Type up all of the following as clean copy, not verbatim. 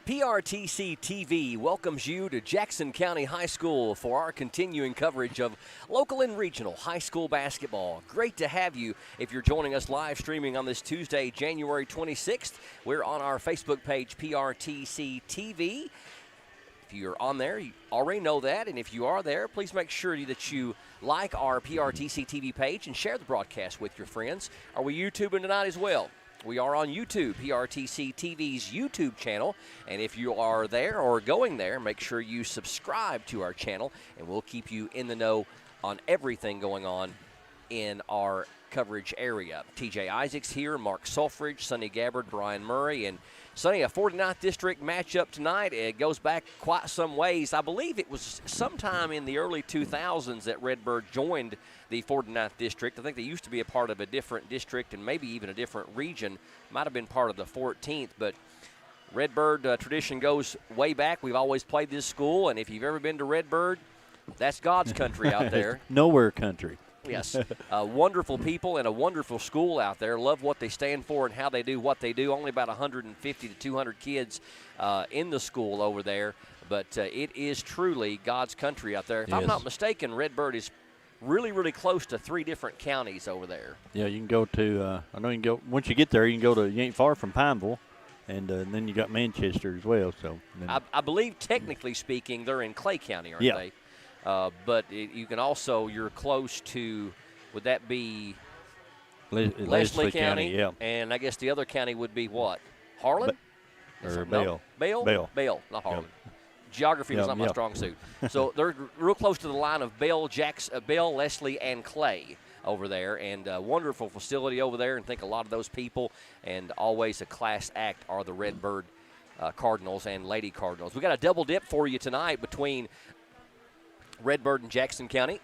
PRTC TV welcomes you to Jackson County High School for our continuing coverage of local and regional high school basketball. Great to have you if you're joining us live streaming on this Tuesday, January 26th. We're on our Facebook page, PRTC TV. If you're on there, you already know that, and if you are there, please make sure that you like our PRTC TV page and share the broadcast with your friends. Are we YouTubing tonight as well? We are on YouTube, PRTC TV's YouTube channel, and if you are there or going there, make sure you subscribe to our channel, and we'll keep you in the know on everything going on in our coverage area. TJ Isaacs here, Mark Sulfridge, Sonny Gabbard, Brian Murray, and Sonny, a 49th District matchup tonight. It goes back quite some ways. I believe it was sometime in the early 2000s that Redbird joined the 49th District. I think they used to be a part of a different district and maybe even a different region. Might have been part of the 14th, but Redbird tradition goes way back. We've always played this school, and if you've ever been to Redbird, that's God's country out there. Nowhere country. Yes, wonderful people and a wonderful school out there. Love what they stand for and how they do what they do. Only about 150 to 200 kids in the school over there, but it is truly God's country out there. If I'm not mistaken, Redbird is really, really close to 3 different counties over there. Yeah, you can go to, I know you can go, once you get there, you can go to, you ain't far from Pineville, and then you got Manchester as well. So I believe, technically speaking, they're in Clay County, aren't they? But you can also, you're close to, would that be Leslie County? Yeah. And I guess the other county would be what? Harlan? Or Bale. No? Bale, not Harlan. Yep. Geography was not my strong suit. So they're real close to the line of Bale, Leslie, and Clay over there. And a wonderful facility over there, and think a lot of those people. And always a class act are the Redbird Cardinals and Lady Cardinals. We got a double dip for you tonight between Redbird and Jackson County.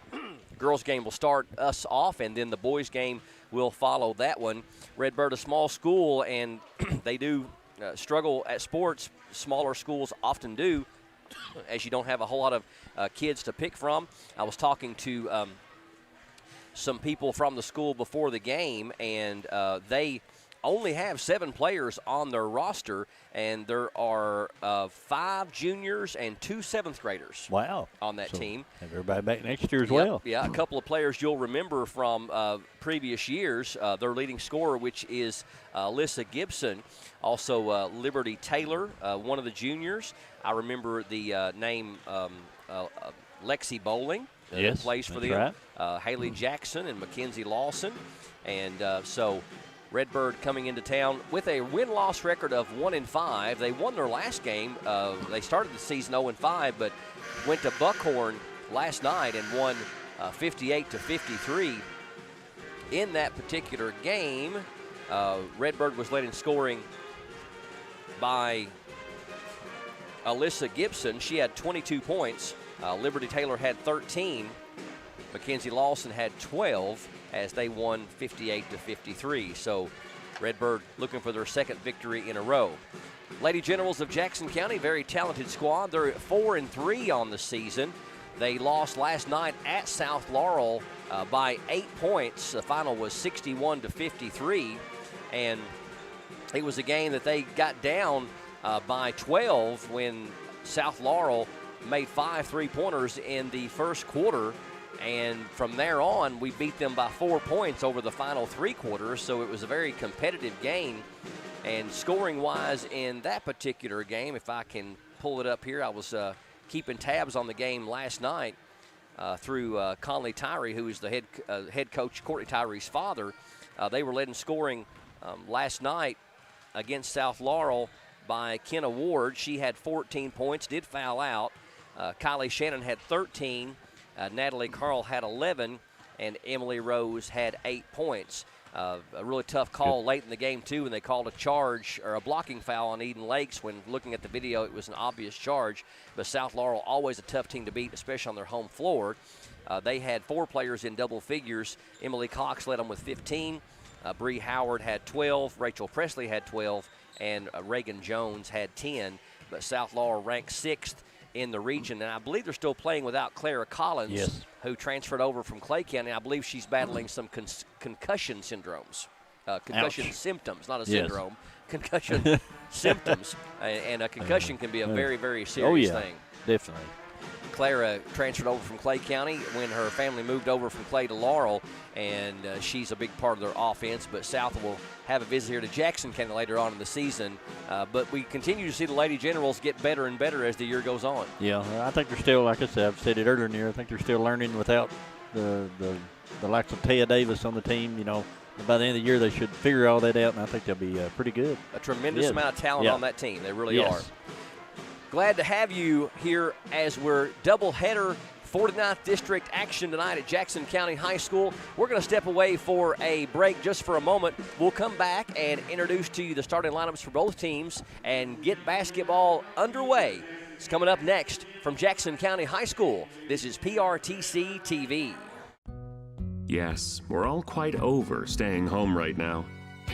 Girls game will start us off, and then the boys game will follow that one. Redbird, a small school, and they do struggle at sports. Smaller schools often do, as you don't have a whole lot of kids to pick from. I was talking to some people from the school before the game, and they only have 7 players on their roster, and there are 5 juniors and 2 7th graders. Wow. On that team. Have everybody back next year as well. Yeah, a couple of players you'll remember from previous years. Their leading scorer, which is Alyssa Gibson, also Liberty Taylor, one of the juniors. I remember the name Lexi Bowling, who plays for them. Right. Haley Jackson and Mackenzie Lawson. And so Redbird coming into town with a win-loss record of 1-5. They won their last game. They started the season 0-5, but went to Buckhorn last night and won 58-53. In that particular game, Redbird was led in scoring by Alyssa Gibson. She had 22 points. Liberty Taylor had 13. Mackenzie Lawson had 12 as they won 58-53. So Redbird looking for their second victory in a row. Lady Generals of Jackson County, very talented squad. They're 4-3 on the season. They lost last night at South Laurel by 8 points. The final was 61-53, and it was a game that they got down by 12 when South Laurel made 5 3-pointers in the first quarter. And from there on, we beat them by 4 points over the final 3 quarters, so it was a very competitive game. And scoring-wise in that particular game, if I can pull it up here, I was keeping tabs on the game last night through Conley Tyree, who is the head coach, Courtney Tyree's father. They were led in scoring last night against South Laurel by Kenna Ward. She had 14 points, did foul out. Kylie Shannon had 13. Natalie Carl had 11, and Emily Rose had 8 points. A really tough call late in the game, too, when they called a charge or a blocking foul on Eden Lakes. When looking at the video, it was an obvious charge. But South Laurel, always a tough team to beat, especially on their home floor. They had 4 players in double figures. Emily Cox led them with 15. Bree Howard had 12. Rachel Presley had 12. And Reagan Jones had 10. But South Laurel ranked 6th in the region, and I believe they're still playing without Clara Collins, who transferred over from Clay County. I believe she's battling some concussion syndromes, concussion symptoms, not a syndrome. concussion symptoms, and a concussion can be a very, very serious thing. Definitely. Clara transferred over from Clay County when her family moved over from Clay to Laurel, and she's a big part of their offense. But South will have a visit here to Jackson County later on in the season. But we continue to see the Lady Generals get better and better as the year goes on. Yeah, I think they're still, like I said, I've said it earlier in the year, I think they're still learning without the likes of Taya Davis on the team. You know, by the end of the year they should figure all that out, and I think they'll be pretty good. A tremendous amount of talent on that team. They really are. Glad to have you here as we're doubleheader 49th District action tonight at Jackson County High School. We're going to step away for a break just for a moment. We'll come back and introduce to you the starting lineups for both teams and get basketball underway. It's coming up next from Jackson County High School. This is PRTC TV. Yes, we're all quite over staying home right now.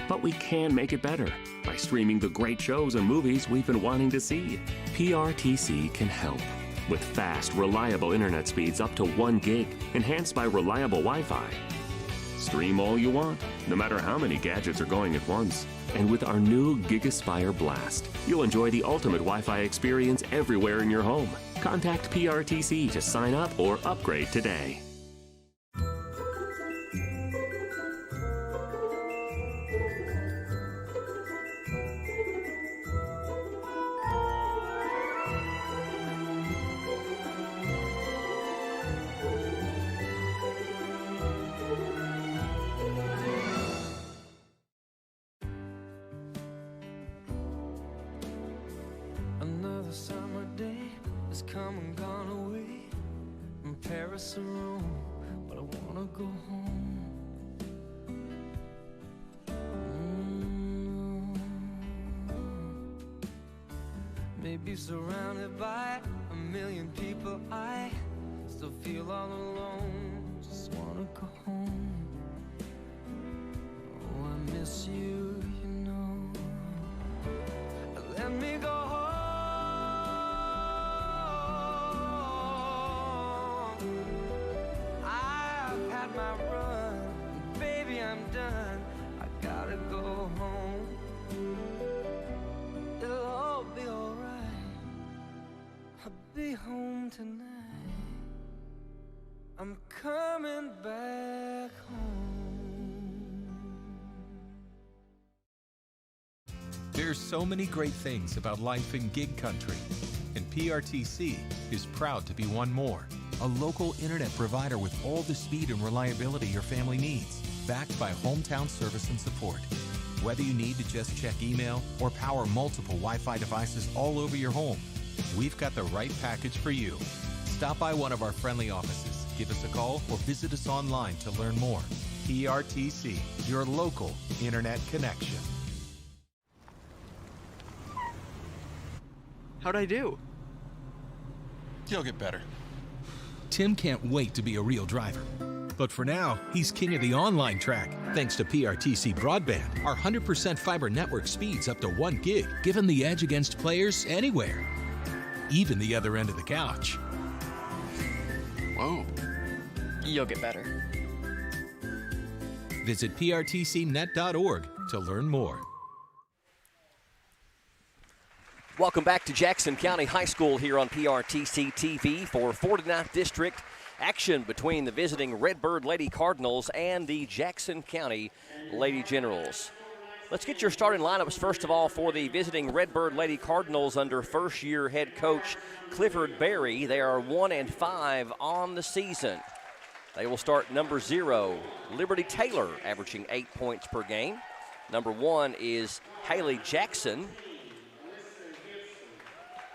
But we can make it better by streaming the great shows and movies we've been wanting to see. PRTC can help with fast, reliable internet speeds up to 1 gig, enhanced by reliable Wi-Fi. Stream all you want, no matter how many gadgets are going at once. And with our new Gigaspire Blast, you'll enjoy the ultimate Wi-Fi experience everywhere in your home. Contact PRTC to sign up or upgrade today. Another summer day has come and gone away from Paris or Rome, but I wanna go home. Maybe surrounded by a million people, I still feel all alone. Just wanna go home. Oh, I miss you, you know. Let me go home. I've had my run, baby, I'm done. I gotta go home. It'll all be alright. I'll be home tonight. I'm coming back home. There's so many great things about life in gig country, and PRTC is proud to be one more. A local internet provider with all the speed and reliability your family needs, backed by hometown service and support. Whether you need to just check email or power multiple Wi-Fi devices all over your home, we've got the right package for you. Stop by one of our friendly offices, give us a call, or visit us online to learn more. PRTC, your local internet connection. How'd I do? You'll get better. Tim can't wait to be a real driver. But for now, he's king of the online track, thanks to PRTC Broadband. Our 100% fiber network speeds up to 1 gig, giving the edge against players anywhere, even the other end of the couch. Whoa. You'll get better. Visit prtcnet.org to learn more. Welcome back to Jackson County High School here on PRTC TV for 49th District action between the visiting Redbird Lady Cardinals and the Jackson County Lady Generals. Let's get your starting lineups first of all for the visiting Redbird Lady Cardinals under first-year head coach Clifford Berry. They are 1-5 on the season. They will start number 0, Liberty Taylor, averaging 8 points per game. Number 1 is Haley Jackson.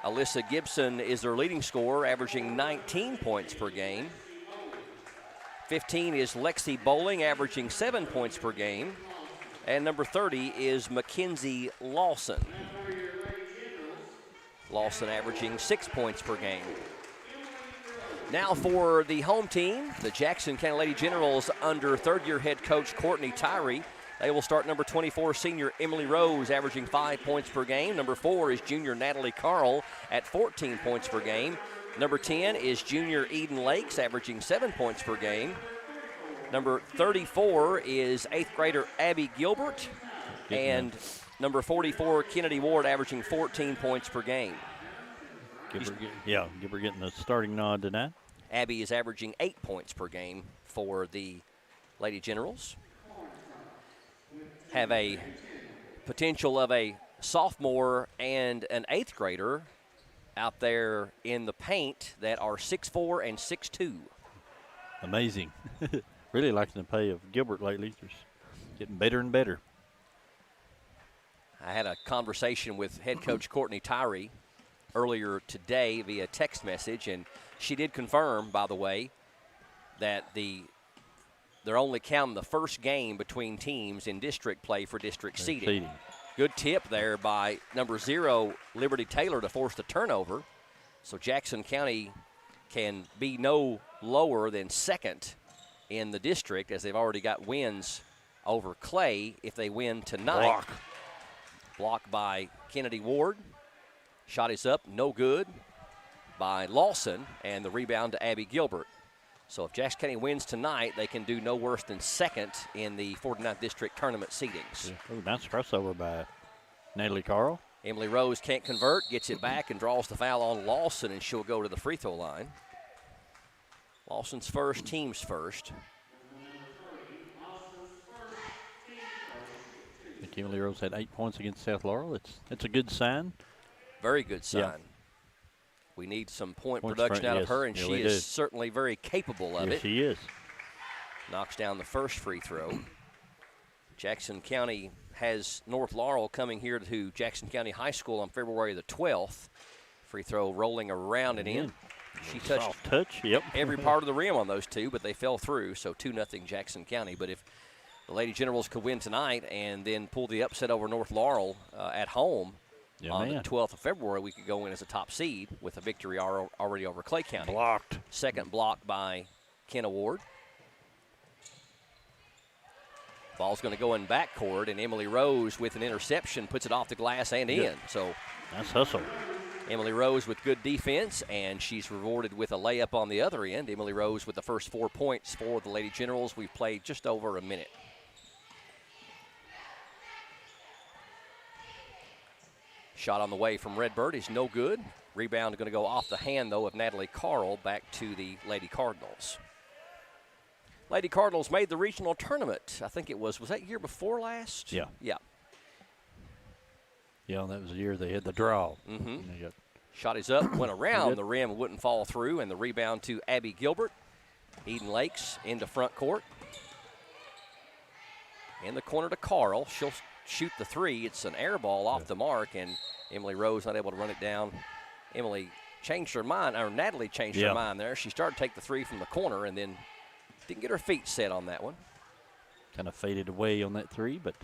Alyssa Gibson is their leading scorer, averaging 19 points per game. 15 is Lexi Bowling, averaging 7 points per game. And number 30 is Mackenzie Lawson. Lawson averaging 6 points per game. Now for the home team, the Jackson County Lady Generals under third-year head coach Courtney Tyree. They will start number 24, senior Emily Rose, averaging 5 points per game. Number 4 is junior Natalie Carl at 14 points per game. Number 10 is junior Eden Lakes, averaging 7 points per game. Number 34 is 8th grader Abby Gilbert. And number 44, Kennedy Ward, averaging 14 points per game. Gibber getting the starting nod tonight. Abby is averaging 8 points per game for the Lady Generals. Have a potential of a sophomore and an 8th grader out there in the paint that are 6'4" and 6'2". Amazing. Really liking the play of Gilbert lately. They're getting better and better. I had a conversation with head coach Courtney Tyree earlier today via text message, and she did confirm, by the way, that they're only counting the first game between teams in district play for district seeding. Good tip there by number 0, Liberty Taylor, to force the turnover. So Jackson County can be no lower than second in the district, as they've already got wins over Clay if they win tonight. Block by Kennedy Ward. Shot is up, no good by Lawson, and the rebound to Abby Gilbert. So if Jackson County wins tonight, they can do no worse than second in the 49th District Tournament seedings. Yeah. Oh, nice crossover by Natalie Carl. Emily Rose can't convert, gets it back, and draws the foul on Lawson, and she'll go to the free throw line. Lawson's first, team's first. I think Emily Rose had 8 points against South Laurel. It's a good sign. Very good sign. Yeah. We need some point production out of her, and she is certainly very capable of it. She is. Knocks down the first free throw. Jackson County has North Laurel coming here to Jackson County High School on February the 12th. Free throw rolling around and in. She touched Soft touch, yep. every part of the rim on those two, but they fell through, so 2-0 Jackson County. But if the Lady Generals could win tonight and then pull the upset over North Laurel at home on the 12th of February, we could go in as a top seed with a victory already over Clay County. Blocked. Second block by Kenna Ward. Ball's going to go in backcourt, and Emily Rose with an interception puts it off the glass and in. So nice hustle. Emily Rose with good defense, and she's rewarded with a layup on the other end. Emily Rose with the first 4 points for the Lady Generals. We've played just over a minute. Shot on the way from Redbird is no good. Rebound going to go off the hand, though, of Natalie Carl back to the Lady Cardinals. Lady Cardinals made the regional tournament. I think it was that year before last? Yeah. Yeah. Yeah, that was the year they had the draw. Mm-hmm. Shot is up, went around the rim, wouldn't fall through, and the rebound to Abby Gilbert. Eden Lakes into front court. In the corner to Carl. She'll shoot the three. It's an air ball off the mark, and Emily Rose not able to run it down. Emily changed her mind, or Natalie changed her mind there. She started to take the three from the corner and then didn't get her feet set on that one. Kind of faded away on that three, but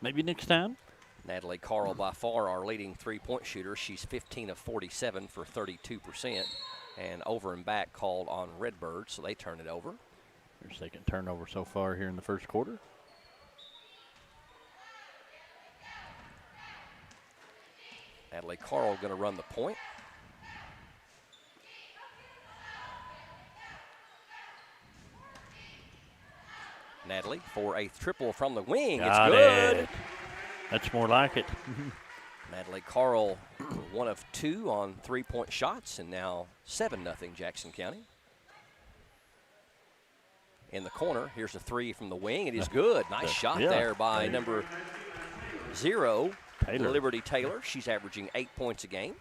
maybe next time. Natalie Carl, by far our leading three-point shooter. She's 15 of 47 for 32%. And over and back called on Redbird, so they turn it over. Their second turnover so far here in the first quarter. Natalie Carl going to run the point. Natalie for a triple from the wing. Got it's good. it. That's more like it. Natalie Carl, 1 of 2 on three-point shots, and now 7-0 Jackson County. In the corner, here's a three from the wing. It is good. Nice shot there by number 0, Taylor. Liberty Taylor. She's averaging 8 points a game.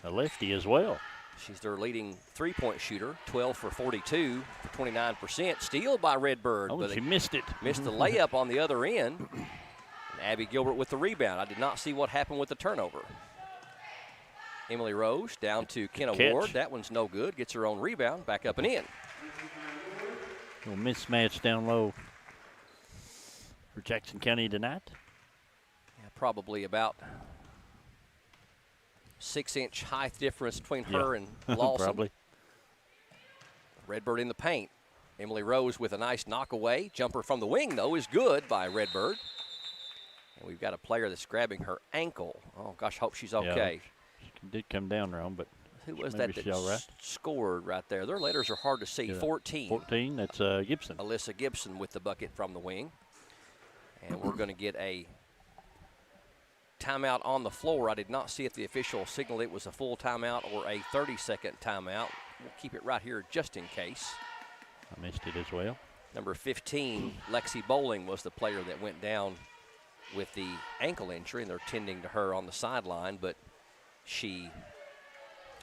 A lefty as well. She's their leading three-point shooter, 12 for 42 for 29%. Steal by Redbird. Oh, but she missed it. Missed the layup on the other end. And Abby Gilbert with the rebound. I did not see what happened with the turnover. Emily Rose down to Kenna Ward. That one's no good. Gets her own rebound. Back up and in. Little mismatch down low for Jackson County tonight. Yeah, probably about 6-inch height difference between her and Lawson. Probably. Redbird in the paint. Emily Rose with a nice knockaway. Jumper from the wing, though, is good by Redbird. And we've got a player that's grabbing her ankle. Oh, gosh, hope she's okay. Yeah, she did come down wrong, but who was that scored right there? Their letters are hard to see. 14. 14, that's Gibson. Alyssa Gibson with the bucket from the wing. And we're going to get a timeout on the floor. I did not see if the official signaled it was a full timeout or a 30-second timeout. We'll keep it right here just in case. I missed it as well. Number 15, Lexi Bowling, was the player that went down with the ankle injury, and they're tending to her on the sideline, but she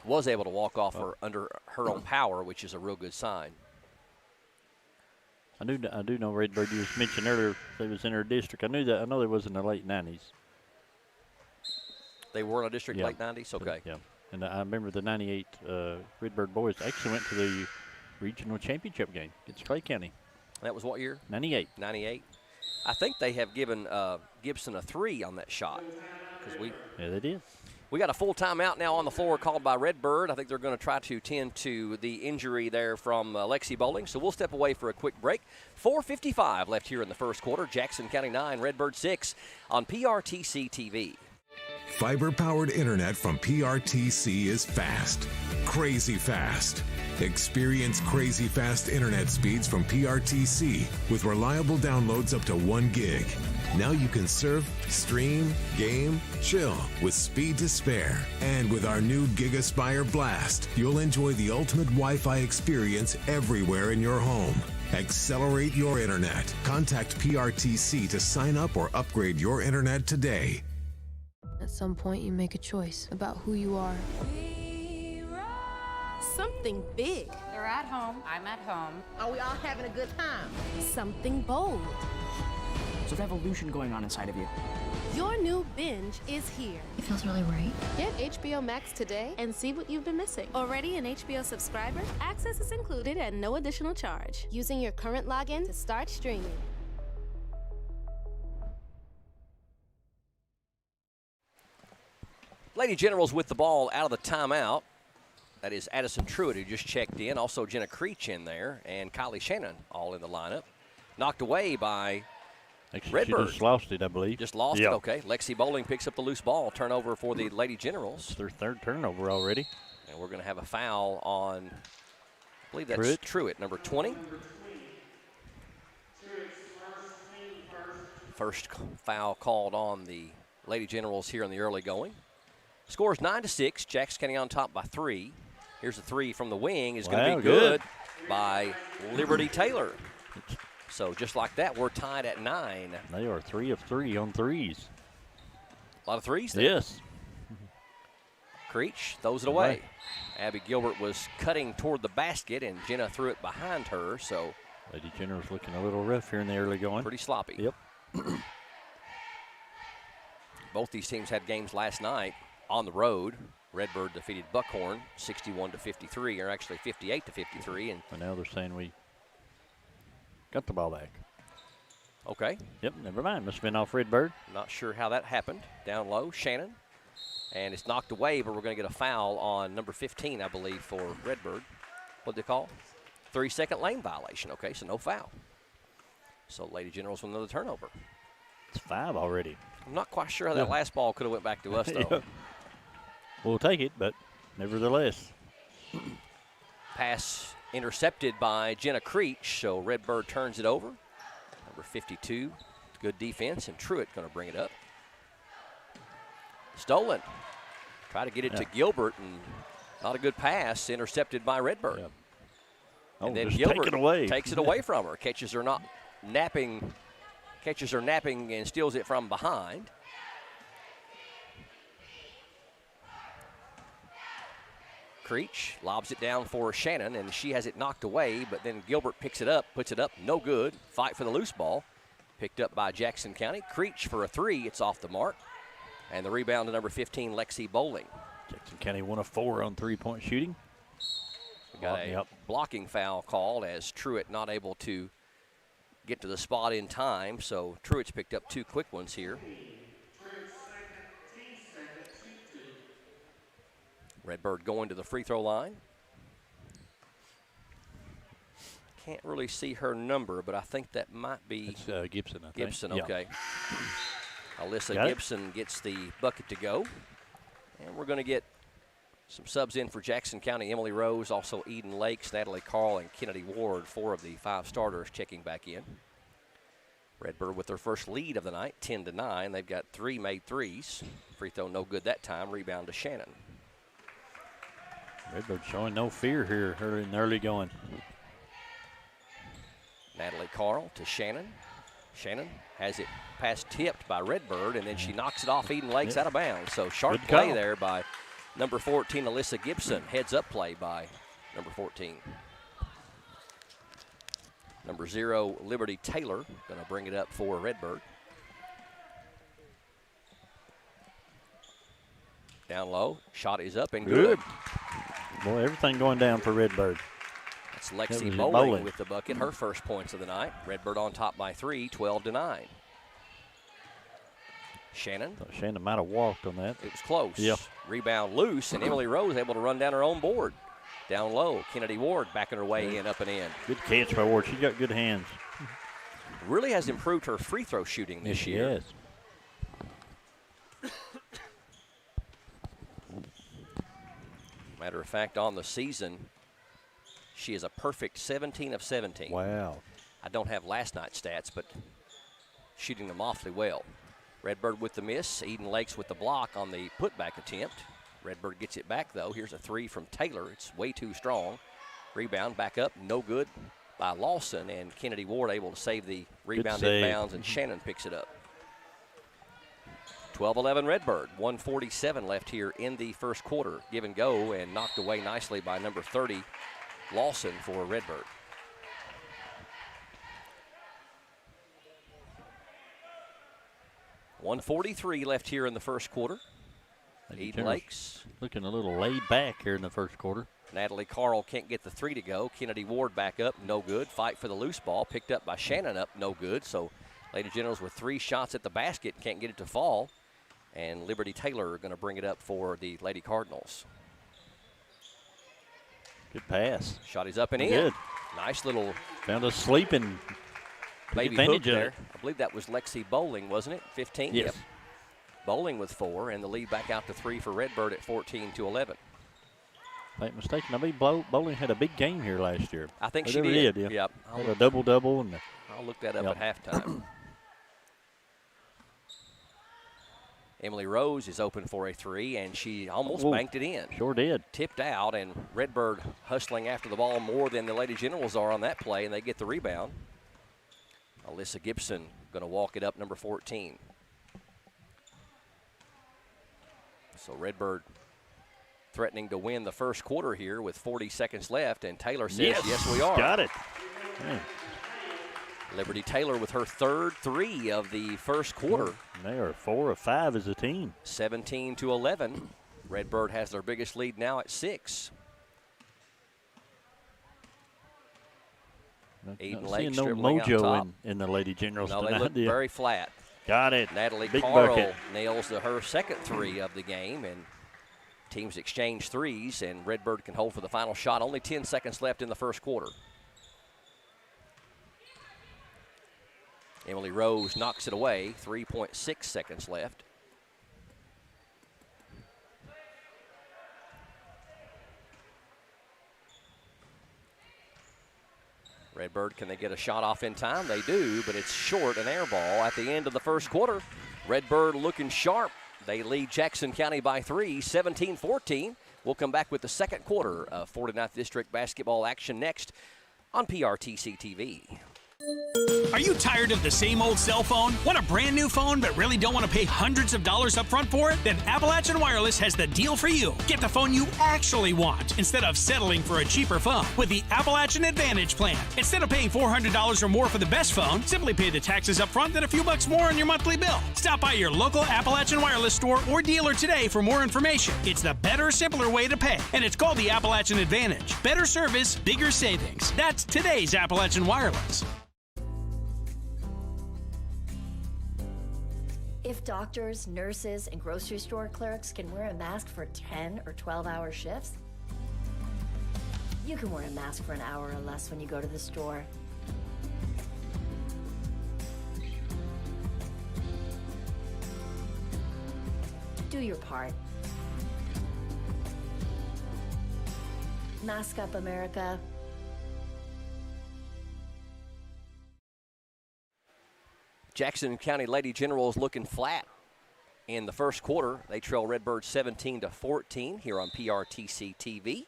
was able to walk off under her own power, which is a real good sign. I do know Redbird. You just mentioned earlier they was in her district. I knew that. I know they was in the late 90s. They were in a district late 90s? Okay. Yeah. And I remember the 98 Redbird boys actually went to the regional championship game against Clay County. That was what year? 98. 98. I think they have given Gibson a 3 on that shot. Yeah, they did. We got a full timeout now on the floor called by Redbird. I think they're going to try to tend to the injury there from Lexi Bowling. So we'll step away for a quick break. 4:55 left here in the first quarter. Jackson County 9, Redbird 6 on PRTC TV. Fiber-powered internet from PRTC is fast. Crazy fast. Experience crazy fast internet speeds from PRTC with reliable downloads up to 1 gig. Now you can surf, stream, game, chill with speed to spare. And with our new GigaSpire Blast, you'll enjoy the ultimate Wi-Fi experience everywhere in your home. Accelerate your internet. Contact PRTC to sign up or upgrade your internet today. At some point, you make a choice about who you are. Something big. They're at home. I'm at home. Are we all having a good time? Something bold. There's a revolution going on inside of you. Your new binge is here. It feels really right. Get HBO Max today and see what you've been missing. Already an HBO subscriber? Access is included at no additional charge. Using your current login to start streaming. Lady Generals with the ball out of the timeout. That is Addison Truitt, who just checked in. Also Jenna Creech in there, and Kylie Shannon all in the lineup. Knocked away by Redbird. She just lost it, I believe. Just lost it, okay. Lexi Bowling picks up the loose ball. Turnover for the Lady Generals. It's their third turnover already. And we're going to have a foul on, I believe that's Truitt, number 20. First foul called on the Lady Generals here in the early going. Scores 9-6. Jackson County on top by 3. Here's a 3 from the wing. Is going to be good by Liberty Taylor. So just like that, we're tied at 9. They are 3 of 3 on threes. A lot of threes there. Yes. Creech throws it away. Abby Gilbert was cutting toward the basket, and Jenna threw it behind her. So Lady General's looking a little rough here in the early going. Pretty sloppy. Yep. Both these teams had games last night on the road. Redbird defeated Buckhorn 61-53, or actually 58-53. And now they're saying we got the ball back. Okay. Yep, never mind. Must have been off Redbird. Not sure how that happened. Down low, Shannon. And it's knocked away, but we're going to get a foul on number 15, I believe, for Redbird. What'd they call? 3-second lane violation. Okay, so no foul. So Lady Generals with another turnover. It's 5 already. I'm not quite sure how that last ball could have went back to us, though. Yeah. We'll take it, but nevertheless. Pass intercepted by Jenna Creech, so Redbird turns it over. Number 52, good defense, and Truitt going to bring it up. Stolen. Try to get it to Gilbert, and not a good pass, intercepted by Redbird. Yeah. And then just Gilbert take it away. takes it away from her. Catches her napping and steals it from behind. Creech lobs it down for Shannon, and she has it knocked away, but then Gilbert picks it up, puts it up, no good. Fight for the loose ball. Picked up by Jackson County. Creech for a 3, it's off the mark. And the rebound to number 15, Lexi Bowling. Jackson County 1 of 4 on three-point shooting. We got a blocking foul called as Truitt not able to get to the spot in time, so Truitt's picked up 2 quick ones here. Redbird going to the free throw line. Can't really see her number, but I think that might be it's, Gibson, I think. Gibson, okay. Alyssa Gibson gets the bucket to go. And we're going to get some subs in for Jackson County. Emily Rose, also Eden Lakes, Natalie Carl, and Kennedy Ward, 4 of the 5 starters checking back in. Redbird with their first lead of the night, 10-9. They've got 3 made threes. Free throw no good that time. Rebound to Shannon. Redbird showing no fear here early in the early going. Natalie Carl to Shannon. Shannon has it pass tipped by Redbird, and then she knocks it off Eden Lakes out of bounds. So sharp Good play call there by number 14, Alyssa Gibson. Heads up play by number 14. Number 0, Liberty Taylor, going to bring it up for Redbird. Down low, shot is up and good. Boy, everything going down for Redbird. That's Lexi was Bowling with the bucket, her first points of the night. Redbird on top by 3, 12-9. Shannon. Thought Shannon might have walked on that. It was close. Yeah. Rebound loose, and Emily Rose able to run down her own board. Down low, Kennedy Ward backing her way in, up and in. Good catch by Ward. She's got good hands. Really has improved her free throw shooting this year. Yes. Matter of fact, on the season, she is a perfect 17 of 17. Wow. I don't have last night's stats, but shooting them awfully well. Redbird with the miss. Eden Lakes with the block on the putback attempt. Redbird gets it back, though. Here's a 3 from Taylor. It's way too strong. Rebound back up, no good by Lawson, and Kennedy Ward able to save the rebound inbounds, and Shannon picks it up. 12-11 Redbird, 1:47 left here in the first quarter. Give and go, and knocked away nicely by number 30, Lawson, for Redbird. $1:43 left here in the first quarter. Eden Lakes looking a little laid back here in the first quarter. Natalie Carl can't get the 3 to go. Kennedy Ward back up, no good. Fight for the loose ball, picked up by Shannon up, no good. So Lady Generals with 3 shots at the basket, can't get it to fall. And Liberty Taylor going to bring it up for the Lady Cardinals. Good pass. Shot is up and in. Good. Nice little. Found a sleeping Baby hook there. I believe that was Lexi Bowling, wasn't it? 15? Yes. Yep. Bowling with 4, and the lead back out to 3 for Redbird at 14-11. If I ain't mistaken, I mean, Bowling had a big game here last year. I think she did. Yeah. Yep. Had a double-double. And I'll look that up at halftime. Emily Rose is open for a 3, and she almost banked it in. Sure did. Tipped out, and Redbird hustling after the ball more than the Lady Generals are on that play, and they get the rebound. Alyssa Gibson going to walk it up, number 14. So Redbird threatening to win the first quarter here with 40 seconds left, and Taylor says, yes we are. Got it. Man. Liberty Taylor with her third 3 of the first quarter. They are 4 of 5 as a team. 17-11. Redbird has their biggest lead now at 6. Eden Lakes no dribbling mojo out top. in the Lady Generals No, tonight. they look very flat. Got it. Natalie Big Carl bucket. nails her second 3 of the game, and teams exchange 3s, and Redbird can hold for the final shot. Only 10 seconds left in the first quarter. Emily Rose knocks it away, 3.6 seconds left. Redbird, can they get a shot off in time? They do, but it's short, an air ball at the end of the first quarter. Redbird looking sharp. They lead Jackson County by 3, 17-14. We'll come back with the second quarter of 49th District basketball action next on PRTC TV. Are you tired of the same old cell phone? Want a brand new phone but really don't want to pay hundreds of dollars up front for it? Then Appalachian Wireless has the deal for you. Get the phone you actually want instead of settling for a cheaper phone with the Appalachian Advantage plan. Instead of paying $400 or more for the best phone, simply pay the taxes up front and a few bucks more on your monthly bill. Stop by your local Appalachian Wireless store or dealer today for more information. It's the better, simpler way to pay, and it's called the Appalachian Advantage. Better service, bigger savings. That's today's Appalachian Wireless. If doctors, nurses, and grocery store clerks can wear a mask for 10 or 12-hour shifts, you can wear a mask for an hour or less when you go to the store. Do your part. Mask up, America. Jackson County Lady Generals looking flat in the first quarter. They trail Redbird 17-14 here on PRTC TV.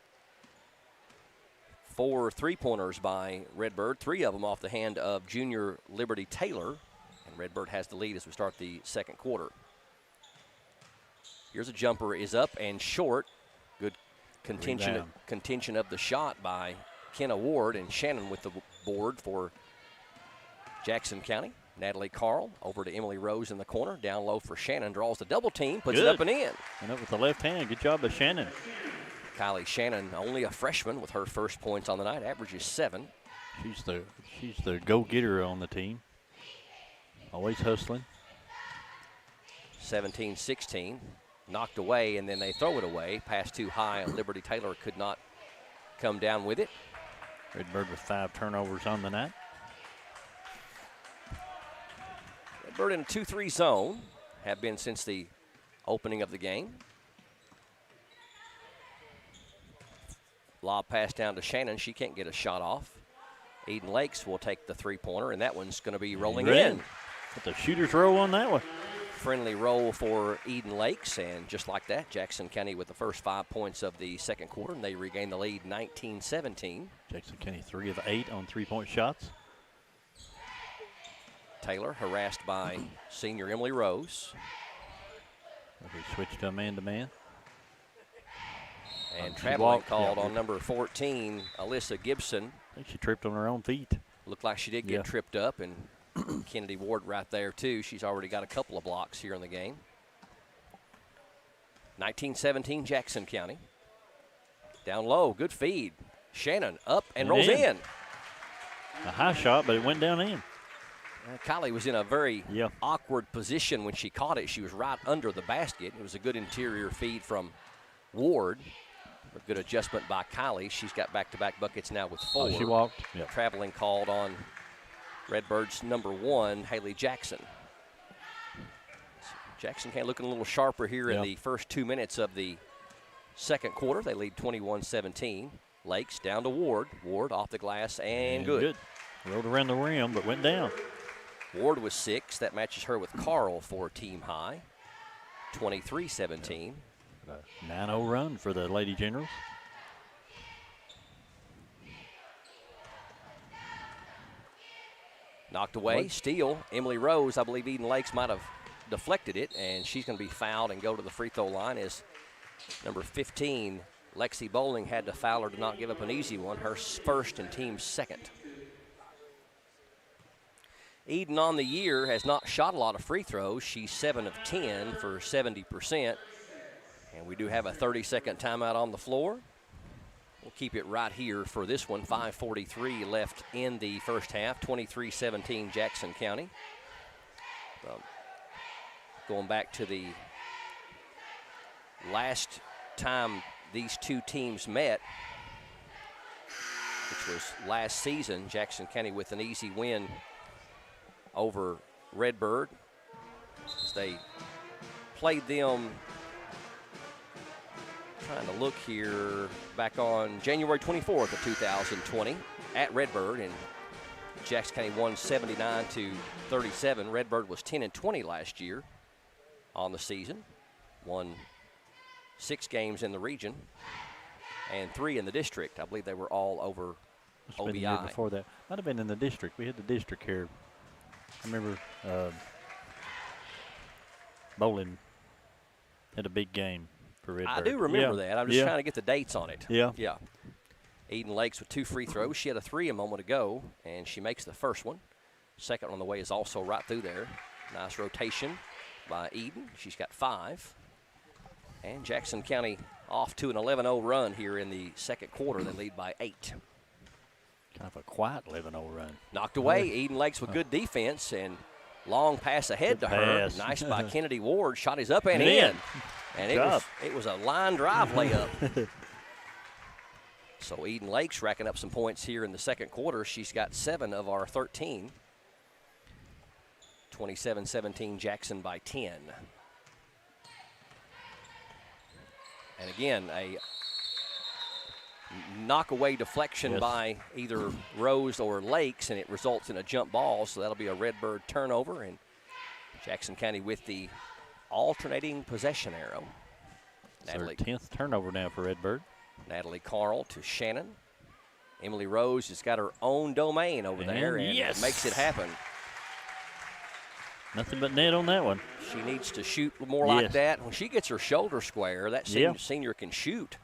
4 3-pointers by Redbird, 3 of them off the hand of junior Liberty Taylor. And Redbird has the lead as we start the second quarter. Here's a jumper, is up and short. Good contention of the shot by Kenna Ward, and Shannon with the board for Jackson County. Natalie Carl over to Emily Rose in the corner. Down low for Shannon. Draws the double team. Puts it up and in. And up with the left hand. Good job by Shannon. Kylie Shannon, only a freshman with her first points on the night. Averages 7. She's the go-getter on the team. Always hustling. 17-16. Knocked away, and then they throw it away. Pass too high. Liberty Taylor could not come down with it. Redbird with 5 turnovers on the night. Redbird in a 2-3 zone. Have been since the opening of the game. Lob pass down to Shannon. She can't get a shot off. Eden Lakes will take the 3-pointer, and that one's going to be rolling in. Put the shooter's roll on that one. Friendly roll for Eden Lakes, and just like that, Jackson County with the first 5 points of the second quarter, and they regain the lead 19-17. Jackson County 3 of 8 on 3-point shots. Taylor harassed by senior Emily Rose. They switched to a man-to-man. And traveling called on number 14, Alyssa Gibson. I think she tripped on her own feet. Looked like she did get tripped up, and Kennedy Ward right there, too. She's already got a couple of blocks here in the game. 19-17 Jackson County. Down low, good feed. Shannon up and rolls in. A high shot, but it went down in. Kylie was in a very awkward position when she caught it. She was right under the basket. It was a good interior feed from Ward. A good adjustment by Kylie. She's got back-to-back buckets now with 4. She walked. Yep. Traveling called on Redbird's number 1, Haley Jackson. Jackson County looking a little sharper here in the first 2 minutes of the second quarter. They lead 21-17. Lakes down to Ward. Ward off the glass and good. Rolled around the rim, but went down. Ward was 6. That matches her with Carl for team high. 23-17. 9-0 run for the Lady Generals. Knocked away, steal. Emily Rose, I believe Eden Lakes might have deflected it, and she's going to be fouled and go to the free throw line as number 15, Lexi Bowling, had to foul her to not give up an easy one, her first and team's second. Eden on the year has not shot a lot of free throws. She's 7 of 10 for 70%. And we do have a 30-second timeout on the floor. We'll keep it right here for this one. 5:43 left in the first half. 23-17 Jackson County. Going back to the last time these two teams met, which was last season, Jackson County with an easy win over Redbird. As they played them, trying to look here, back on January 24th of 2020 at Redbird, and Jackson County won 79-37. Redbird was 10-20 last year on the season, won 6 games in the region and 3 in the district. I believe they were all over OBI. The year before that, might have been in the district. We had the district here. I remember Bowling had a big game for Redbird. I do remember that. I'm just trying to get the dates on it. Yeah. Eden Lakes with 2 free throws. She had a 3 a moment ago, and she makes the first one. Second on the way is also right through there. Nice rotation by Eden. She's got 5. And Jackson County off to an 11-0 run here in the second quarter. They lead by 8. Kind of a quiet 11-0 run. Knocked away. Eden Lakes with good defense, and long pass ahead to her. Nice by Kennedy Ward. Shot is up and in. And it was a line drive layup. So Eden Lakes racking up some points here in the second quarter. She's got 7 of our 13. 27-17 Jackson by 10. And again, a knockaway deflection by either Rose or Lakes, and it results in a jump ball, so that'll be a Redbird turnover, and Jackson County with the alternating possession arrow. It's their 10th turnover now for Redbird. Natalie Carl to Shannon. Emily Rose has got her own domain over there and makes it happen. Nothing but net on that one. She needs to shoot more like that. When she gets her shoulder square, that senior can shoot.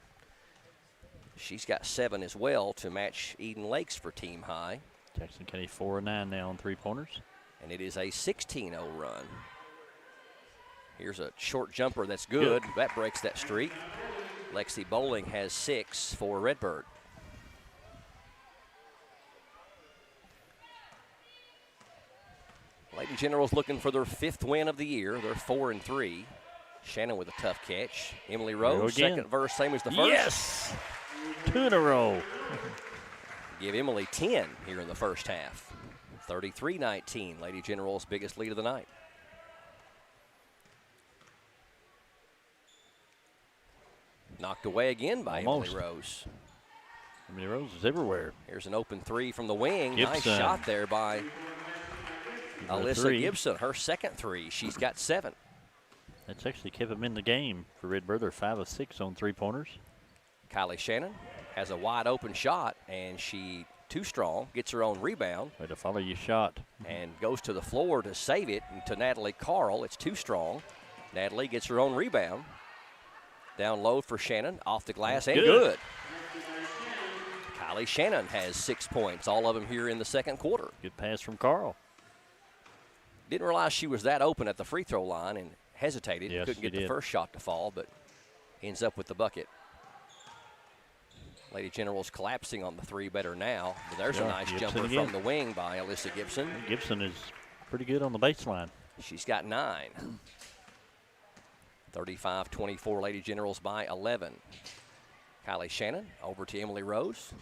She's got 7 as well to match Eden Lakes for team high. Jackson County 4-9 now on 3-pointers. And it is a 16-0 run. Here's a short jumper that's good. That breaks that streak. Lexi Bowling has 6 for Redbird. Lady Generals looking for their 5th win of the year. They're 4-3. Shannon with a tough catch. Emily Rose, second verse, same as the first. Yes! 2 in a row. Give Emily 10 here in the first half. 33-19, Lady Generals' biggest lead of the night. Knocked away again by Emily Rose. Emily Rose is everywhere. Here's an open 3 from the wing. Nice shot there by Alyssa Gibson, her second 3. She's got 7. That's actually kept them in the game for Redbird. They're 5 of 6 on 3-pointers. Kylie Shannon has a wide open shot, and she too strong, gets her own rebound. Way to follow your shot. And goes to the floor to save it, and to Natalie Carl. It's too strong. Natalie gets her own rebound. Down low for Shannon, off the glass, and good. Kylie Shannon has 6 points, all of them here in the second quarter. Good pass from Carl. Didn't realize she was that open at the free throw line and hesitated. Yes, couldn't get the first shot to fall, but ends up with the bucket. Lady Generals collapsing on the 3 better now. But there's a nice jumper from the wing by Alyssa Gibson. Gibson is pretty good on the baseline. She's got 9. 35-24, Lady Generals by 11. Kylie Shannon over to Emily Rose.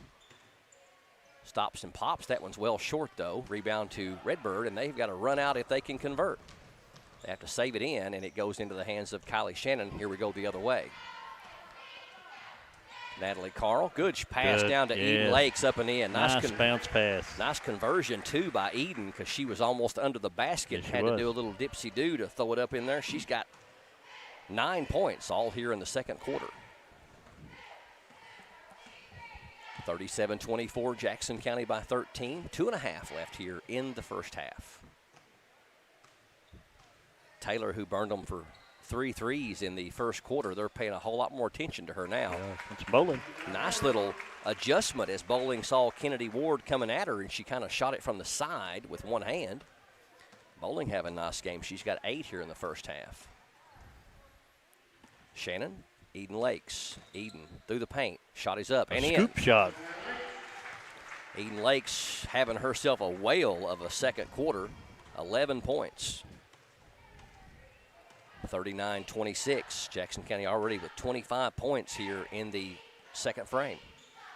Stops and pops. That one's well short, though. Rebound to Redbird, and they've got to run out if they can convert. They have to save it in, and it goes into the hands of Kylie Shannon. Here we go the other way. Natalie Carl, good pass down to Eden Lakes, up and in. Nice bounce pass. Nice conversion, too, by Eden, because she was almost under the basket. Had to do a little dipsy-do to throw it up in there. She's got 9 points, all here in the second quarter. 37-24, Jackson County by 13. 2.5 left here in the first half. Taylor, who burned them for 3 threes in the first quarter, they're paying a whole lot more attention to her now. It's Bowling. Nice little adjustment as Bowling saw Kennedy Ward coming at her, and she kind of shot it from the side with one hand. Bowling having a nice game. She's got 8 here in the first half. Shannon, Eden Lakes. Eden through the paint. Shot is up and in. Scoop shot. Eden Lakes having herself a whale of a second quarter. 11 points. 39-26. Jackson County already with 25 points here in the second frame.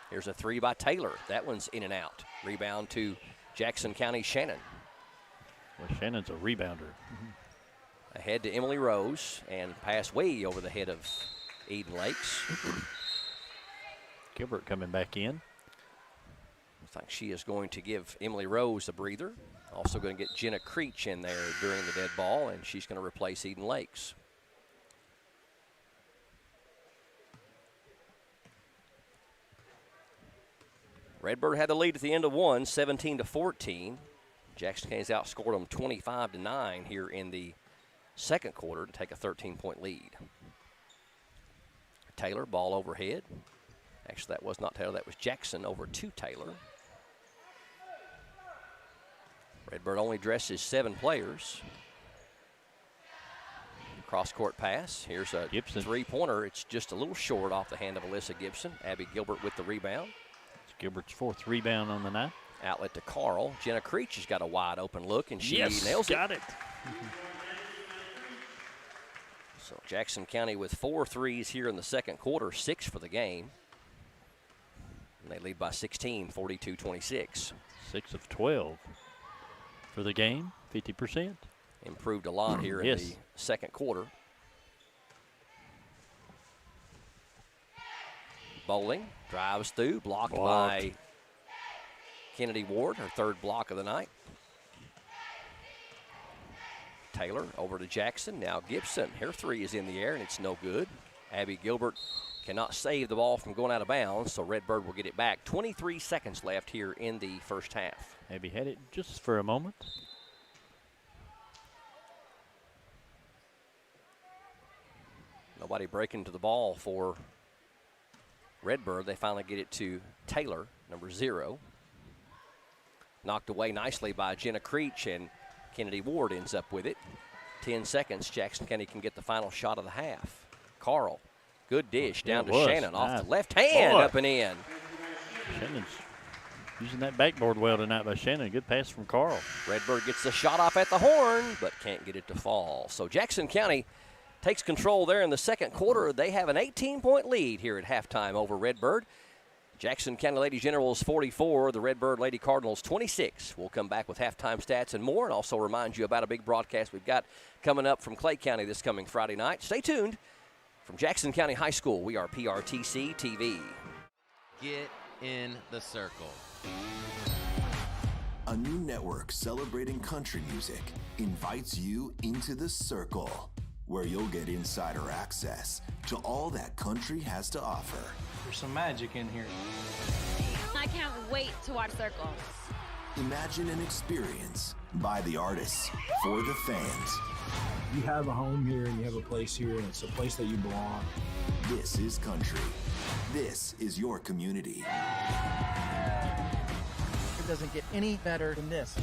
Here's a 3 by Taylor. That one's in and out. Rebound to Jackson County Shannon. Well, Shannon's a rebounder. Ahead to Emily Rose and pass way over the head of Eden Lakes. Gilbert coming back in. I think she is going to give Emily Rose a breather. Also going to get Jenna Creech in there during the dead ball, and she's going to replace Eden Lakes. Redbird had the lead at the end of one, 17-14. Jackson County's outscored them 25-9 here in the second quarter to take a 13-point lead. Taylor, ball overhead. Actually, that was not Taylor. That was Jackson over to Taylor. Redbird only dresses 7 players. Cross-court pass. Here's a Gibson. 3-pointer. It's just a little short off the hand of Alyssa Gibson. Abby Gilbert with the rebound. It's Gilbert's 4th rebound on the night. Outlet to Carl. Jenna Creech has got a wide open look, and she nails it. Got it. So Jackson County with 4 threes here in the second quarter, 6 for the game. And they lead by 16, 42-26. 6 of 12 for the game, 50%. Improved a lot here in the second quarter. Bowling drives through, blocked by Kennedy Ward, her third block of the night. Taylor over to Jackson. Now Gibson. Her three is in the air, and it's no good. Abby Gilbert cannot save the ball from going out of bounds, so Redbird will get it back. 23 seconds left here in the first half. Abby had it just for a moment. Nobody breaking to the ball for Redbird. They finally get it to Taylor, number 0. Knocked away nicely by Jenna Creech, and Kennedy Ward ends up with it. 10 seconds. Jackson County can get the final shot of the half. Carl, good dish down to Shannon off the left hand, up and in. Shannon's using that backboard well tonight by Shannon. Good pass from Carl. Redbird gets the shot off at the horn, but can't get it to fall. So Jackson County takes control there in the second quarter. They have an 18-point lead here at halftime over Redbird. Jackson County Lady Generals 44, the Redbird Lady Cardinals 26. We'll come back with halftime stats and more, and also remind you about a big broadcast we've got coming up from Clay County this coming Friday night. Stay tuned. From Jackson County High School, we are PRTC TV. Get in the circle. A new network celebrating country music invites you into the circle, where you'll get insider access to all that country has to offer. There's some magic in here. I can't wait to watch Circle. Imagine an experience by the artists, for the fans. You have a home here and you have a place here, and it's a place that you belong. This is country. This is your community. It doesn't get any better than this.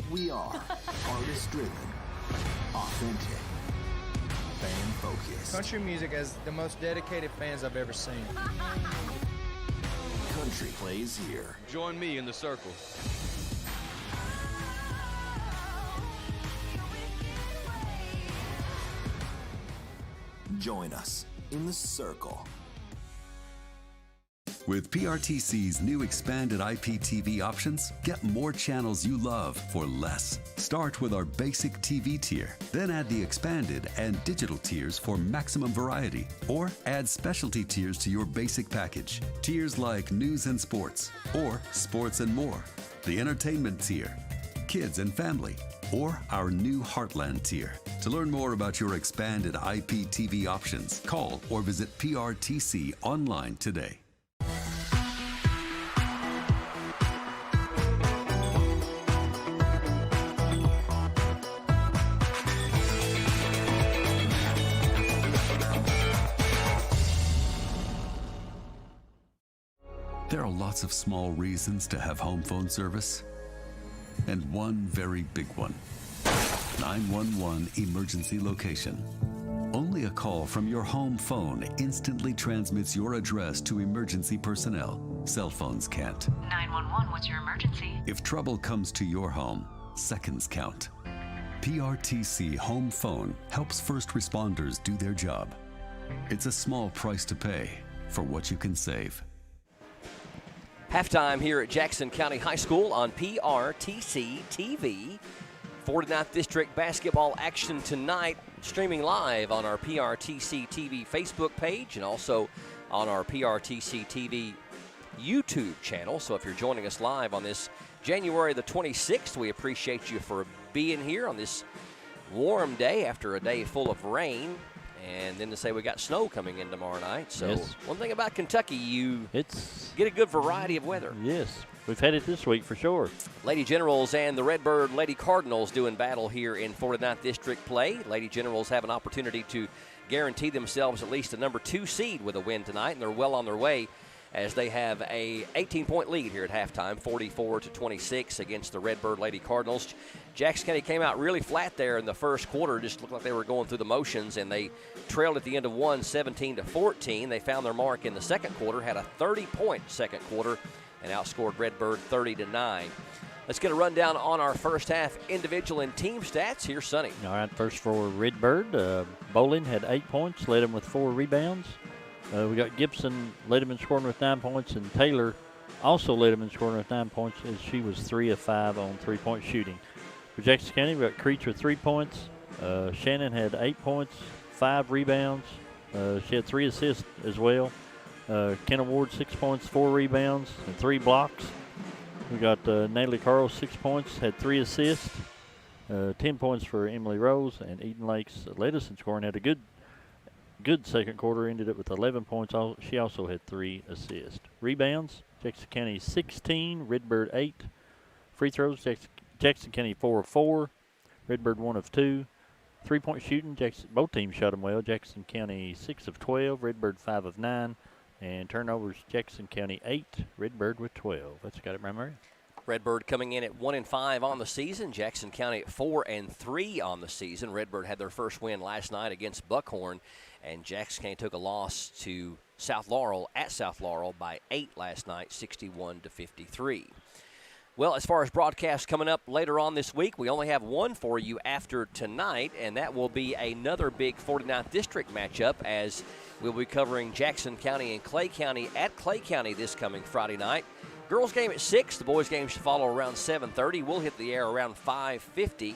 We are artist-driven, authentic, fan-focused. Country music has the most dedicated fans I've ever seen. Country plays here. Join me in the circle. Join us in the circle. With PRTC's new expanded IPTV options, get more channels you love for less. Start with our basic TV tier, then add the expanded and digital tiers for maximum variety, or add specialty tiers to your basic package. Tiers like news and sports, or sports and more, the entertainment tier, kids and family, or our new Heartland tier. To learn more about your expanded IPTV options, call or visit PRTC online today. There are lots of small reasons to have home phone service, and one very big one. 911 emergency location. Only a call from your home phone instantly transmits your address to emergency personnel. Cell phones can't. 911, what's your emergency? If trouble comes to your home, seconds count. PRTC Home Phone helps first responders do their job. It's a small price to pay for what you can save. Halftime here at Jackson County High School on PRTC TV. 49th District basketball action tonight, streaming live on our PRTC TV Facebook page and also on our PRTC TV YouTube channel. So if you're joining us live on this January the 26th, we appreciate you for being here on this warm day after a day full of rain. And then to say we got snow coming in tomorrow night. So yes. One thing about Kentucky, you get a good variety of weather. Yes, we've had it this week for sure. Lady Generals and the Redbird Lady Cardinals doing battle here in 49th District play. Lady Generals have an opportunity to guarantee themselves at least a number 2 seed with a win tonight, and they're well on their way as they have a 18-point lead here at halftime, 44-26 against the Redbird Lady Cardinals. Jackson County came out really flat there in the first quarter, just looked like they were going through the motions, and they trailed at the end of one, 17-14. They found their mark in the second quarter, had a 30-point second quarter, and outscored Redbird 30-9. Let's get a rundown on our first half individual and team stats. Here's Sonny. All right, first for Redbird, Bowling had 8 points, led them with 4 rebounds. We got Gibson led him in scoring with 9 points, and Taylor also led him in scoring with 9 points as she was 3 of 5 on 3-point shooting. For Jackson County, we got Creech with 3 points. Shannon had 8 points, 5 rebounds. She had 3 assists as well. Kenna Ward, 6 points, 4 rebounds, and 3 blocks. We got Natalie Carl, 6 points, had 3 assists. 10 points for Emily Rose, and Eden Lakes led us in scoring. Had a good second quarter, ended up with 11 points. She also had 3 assists. Rebounds, Jackson County 16, Redbird 8. Free throws, Jackson County 4 of 4, Redbird 1 of 2. 3-point shooting, both teams shot them well. Jackson County 6 of 12, Redbird 5 of 9. And turnovers, Jackson County 8, Redbird with 12. That's got it, Mary. Redbird coming in at 1-5 on the season. Jackson County at 4-3 on the season. Redbird had their first win last night against Buckhorn, and Jackson County took a loss to South Laurel at South Laurel by 8 last night, 61-53. Well, as far as broadcasts coming up later on this week, we only have one for you after tonight, and that will be another big 49th District matchup, as we'll be covering Jackson County and Clay County at Clay County this coming Friday night. Girls game at 6. The boys game should follow around 7:30. We'll hit the air around 5:50.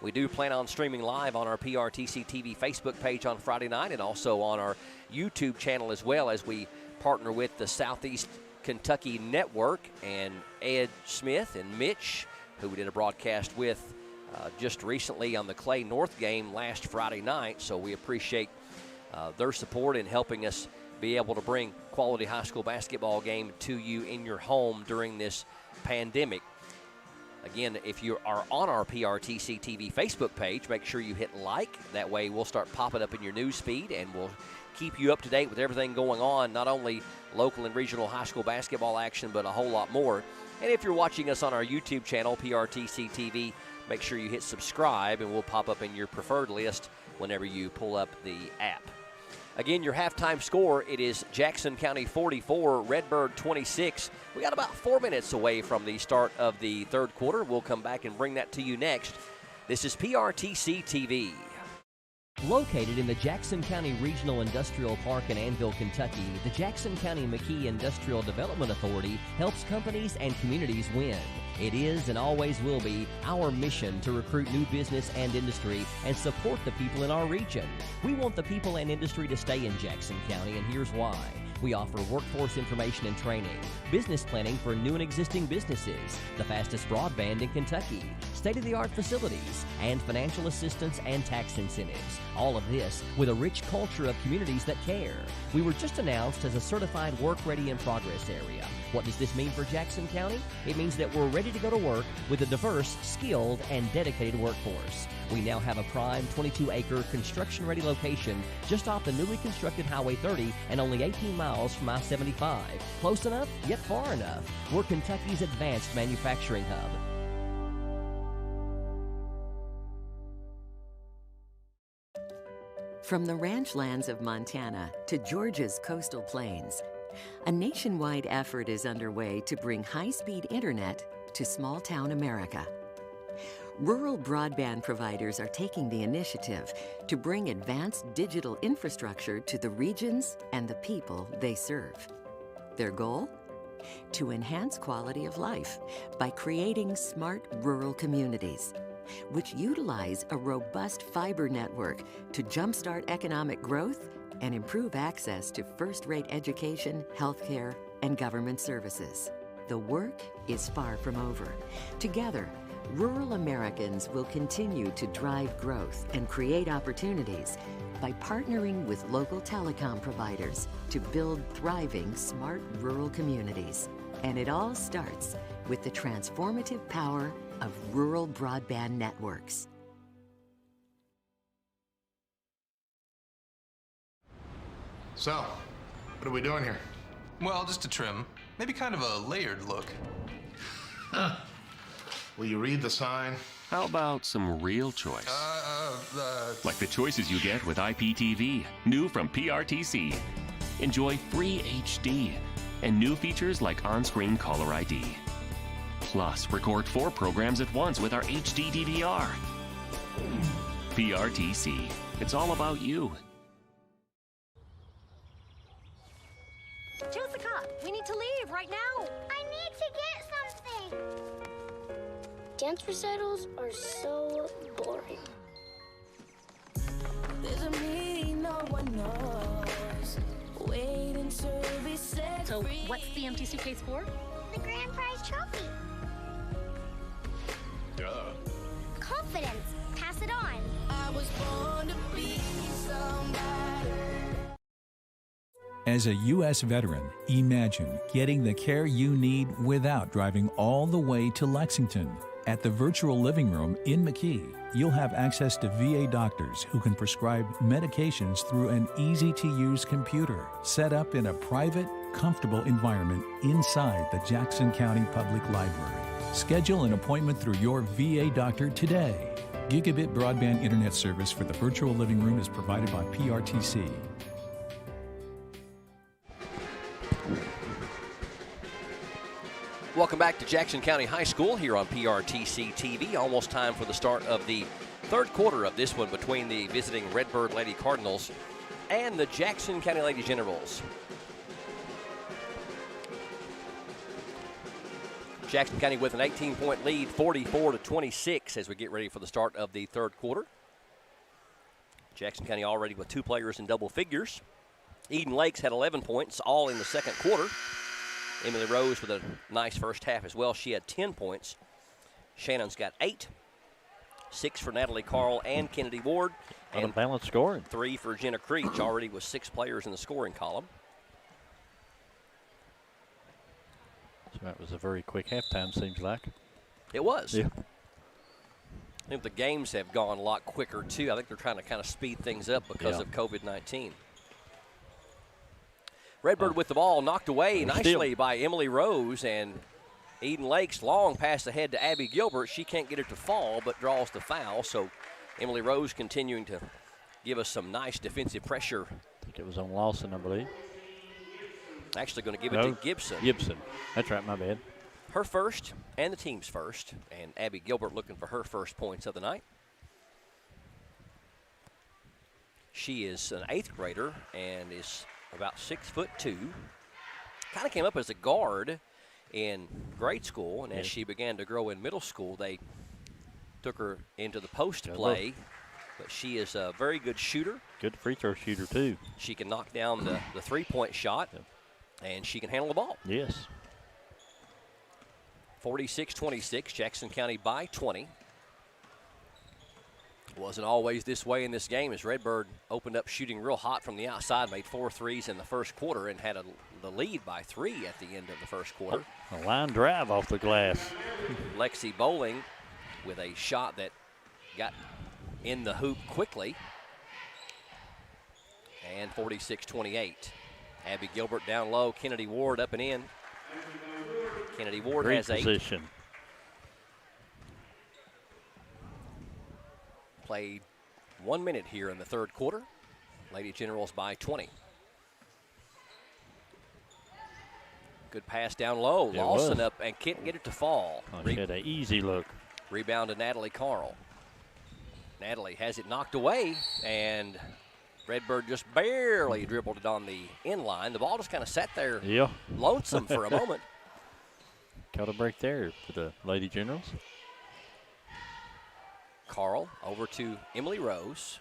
We do plan on streaming live on our PRTC TV Facebook page on Friday night, and also on our YouTube channel as well, as we partner with the Southeast Kentucky Network and Ed Smith and Mitch, who we did a broadcast with just recently on the Clay North game last Friday night. So we appreciate their support in helping us be able to bring quality high school basketball game to you in your home during this pandemic. Again, if you are on our PRTC TV Facebook page, make sure you hit like. That way we'll start popping up in your news feed, and we'll keep you up to date with everything going on, not only local and regional high school basketball action, but a whole lot more. And if you're watching us on our YouTube channel, PRTC TV, make sure you hit subscribe, and we'll pop up in your preferred list whenever you pull up the app. Again, your halftime score, it is Jackson County 44, Redbird 26. We got about 4 minutes away from the start of the third quarter. We'll come back and bring that to you next. This is PRTC TV. Located in the Jackson County Regional Industrial Park in Annville, Kentucky, the Jackson County McKee Industrial Development Authority helps companies and communities win. It is and always will be our mission to recruit new business and industry and support the people in our region. We want the people and industry to stay in Jackson County, and here's why. We offer workforce information and training, business planning for new and existing businesses, the fastest broadband in Kentucky, state-of-the-art facilities, and financial assistance and tax incentives. All of this with a rich culture of communities that care. We were just announced as a certified work-ready in progress area. What does this mean for Jackson County? It means that we're ready to go to work with a diverse, skilled, and dedicated workforce. We now have a prime 22-acre construction-ready location just off the newly constructed Highway 30 and only 18 miles from I-75. Close enough, yet far enough. We're Kentucky's advanced manufacturing hub. From the ranch lands of Montana to Georgia's coastal plains, a nationwide effort is underway to bring high-speed internet to small-town America. Rural broadband providers are taking the initiative to bring advanced digital infrastructure to the regions and the people they serve. Their goal? To enhance quality of life by creating smart rural communities, which utilize a robust fiber network to jumpstart economic growth and improve access to first-rate education, healthcare, and government services. The work is far from over. Together, rural Americans will continue to drive growth and create opportunities by partnering with local telecom providers to build thriving, smart rural communities. And it all starts with the transformative power of rural broadband networks. So, what are we doing here? Well, just a trim. Maybe kind of a layered look. Will you read the sign? How about some real choice? Like the choices you get with IPTV, new from PRTC. Enjoy free HD and new features like on-screen caller ID. Plus, record 4 programs at once with our HD DVR. PRTC. It's all about you. Jessica, we need to leave right now. I need to get something. Dance recitals are so boring. There's a meaning no one knows, waiting to be So what's the empty suitcase for? The grand prize trophy. Confidence. Pass it on. I was born to be somebody. As a U.S. veteran, imagine getting the care you need without driving all the way to Lexington. At the Virtual Living Room in McKee, you'll have access to VA doctors who can prescribe medications through an easy-to-use computer set up in a private, comfortable environment inside the Jackson County Public Library. Schedule an appointment through your VA doctor today. Gigabit broadband internet service for the Virtual Living Room is provided by PRTC. Welcome back to Jackson County High School here on PRTC TV. Almost time for the start of the third quarter of this one between the visiting Redbird Lady Cardinals and the Jackson County Lady Generals. Jackson County with an 18-point lead, 44-26 as we get ready for the start of the third quarter. Jackson County already with 2 players in double figures. Eden Lakes had 11 points, all in the second quarter. Emily Rose with a nice first half as well. She had 10 points. Shannon's got 8. 6 for Natalie Carl and Kennedy Ward. And balanced scoring. 3 for Jenna Creech, already with 6 players in the scoring column. So that was a very quick halftime, seems like. It was. Yeah. I think the games have gone a lot quicker, too. I think they're trying to kind of speed things up because of COVID-19. Redbird with the ball knocked away nicely by Emily Rose, and Eden Lakes long pass ahead to Abby Gilbert. She can't get it to fall, but draws the foul. So Emily Rose continuing to give us some nice defensive pressure. I think it was on Lawson, I believe. Actually going to give it to Gibson. Gibson. That's right, my bad. Her first and the team's first, and Abby Gilbert looking for her first points of the night. She is an 8th grader and is about 6'2". Kind of came up as a guard in grade school, and as she began to grow in middle school, they took her into the post play. But she is a very good shooter. Good free throw shooter, too. She can knock down the 3-point shot, and she can handle the ball. Yes. 46-26, Jackson County by 20. Wasn't always this way in this game as Redbird opened up shooting real hot from the outside, made 4 threes in the first quarter, and had the lead by 3 at the end of the first quarter. A line drive off the glass. Lexi Bowling with a shot that got in the hoop quickly. And 46-28. Abby Gilbert down low, Kennedy Ward up and in. Kennedy Ward Great has 8. Position. Played 1 minute here in the third quarter. Lady Generals by 20. Good pass down low. Lawson up and can't get it to fall. Oh, she had an easy look. Rebound to Natalie Carl. Natalie has it knocked away, and Redbird just barely dribbled it on the in line. The ball just kind of sat there lonesome for a moment. Caught a break there for the Lady Generals. Carl over to Emily Rose.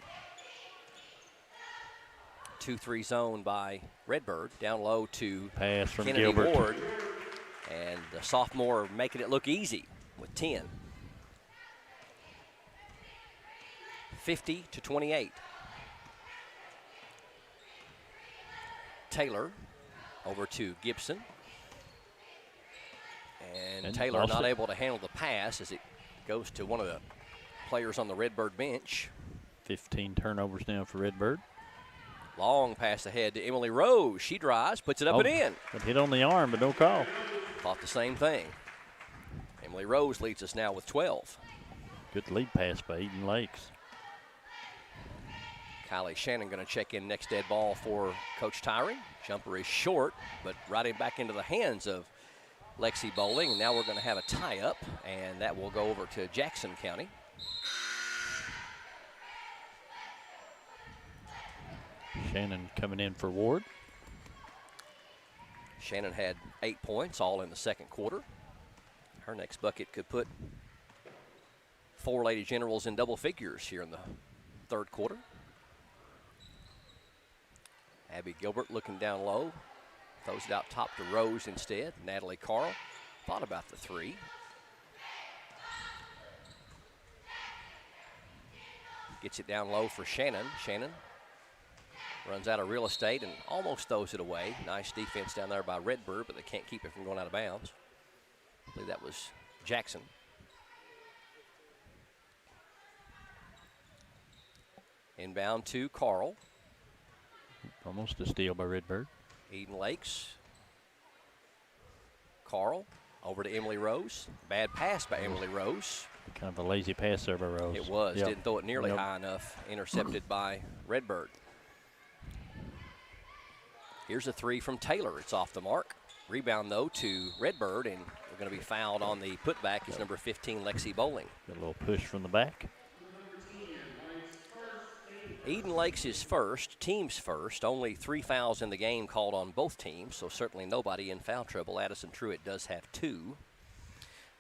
2-3 zone by Redbird. Down low to pass from Kennedy Gilbert. Ward. And the sophomore making it look easy with 10. 50-28. Taylor over to Gibson. And Taylor not able to handle the pass as it goes to one of the players on the Redbird bench. 15 turnovers now for Redbird. Long pass ahead to Emily Rose. She drives, puts it up and in. But hit on the arm, but no call. Thought the same thing. Emily Rose leads us now with 12. Good lead pass by Eden Lakes. Kylie Shannon going to check in next dead ball for Coach Tyree. Jumper is short, but riding back into the hands of Lexi Bowling. And now we're going to have a tie-up, and that will go over to Jackson County. Shannon coming in for Ward. Shannon had 8 points, all in the second quarter. Her next bucket could put 4 Lady Generals in double figures here in the third quarter. Abby Gilbert looking down low. Throws it out top to Rose instead. Natalie Carl thought about the three. Gets it down low for Shannon. Shannon runs out of real estate and almost throws it away. Nice defense down there by Redbird, but they can't keep it from going out of bounds. I believe that was Jackson. Inbound to Carl. Almost a steal by Redbird. Eden Lakes. Carl over to Emily Rose. Bad pass by Emily Rose. Kind of a lazy pass there by Rose. It was. Yep. Didn't throw it nearly Yep. high enough. Intercepted by Redbird. Here's a three from Taylor. It's off the mark. Rebound, though, to Redbird, and we're going to be fouled on the putback is number 15, Lexi Bowling. Got a little push from the back. Eden Lakes is first, team's first. Only 3 fouls in the game called on both teams, so certainly nobody in foul trouble. Addison Truitt does have 2.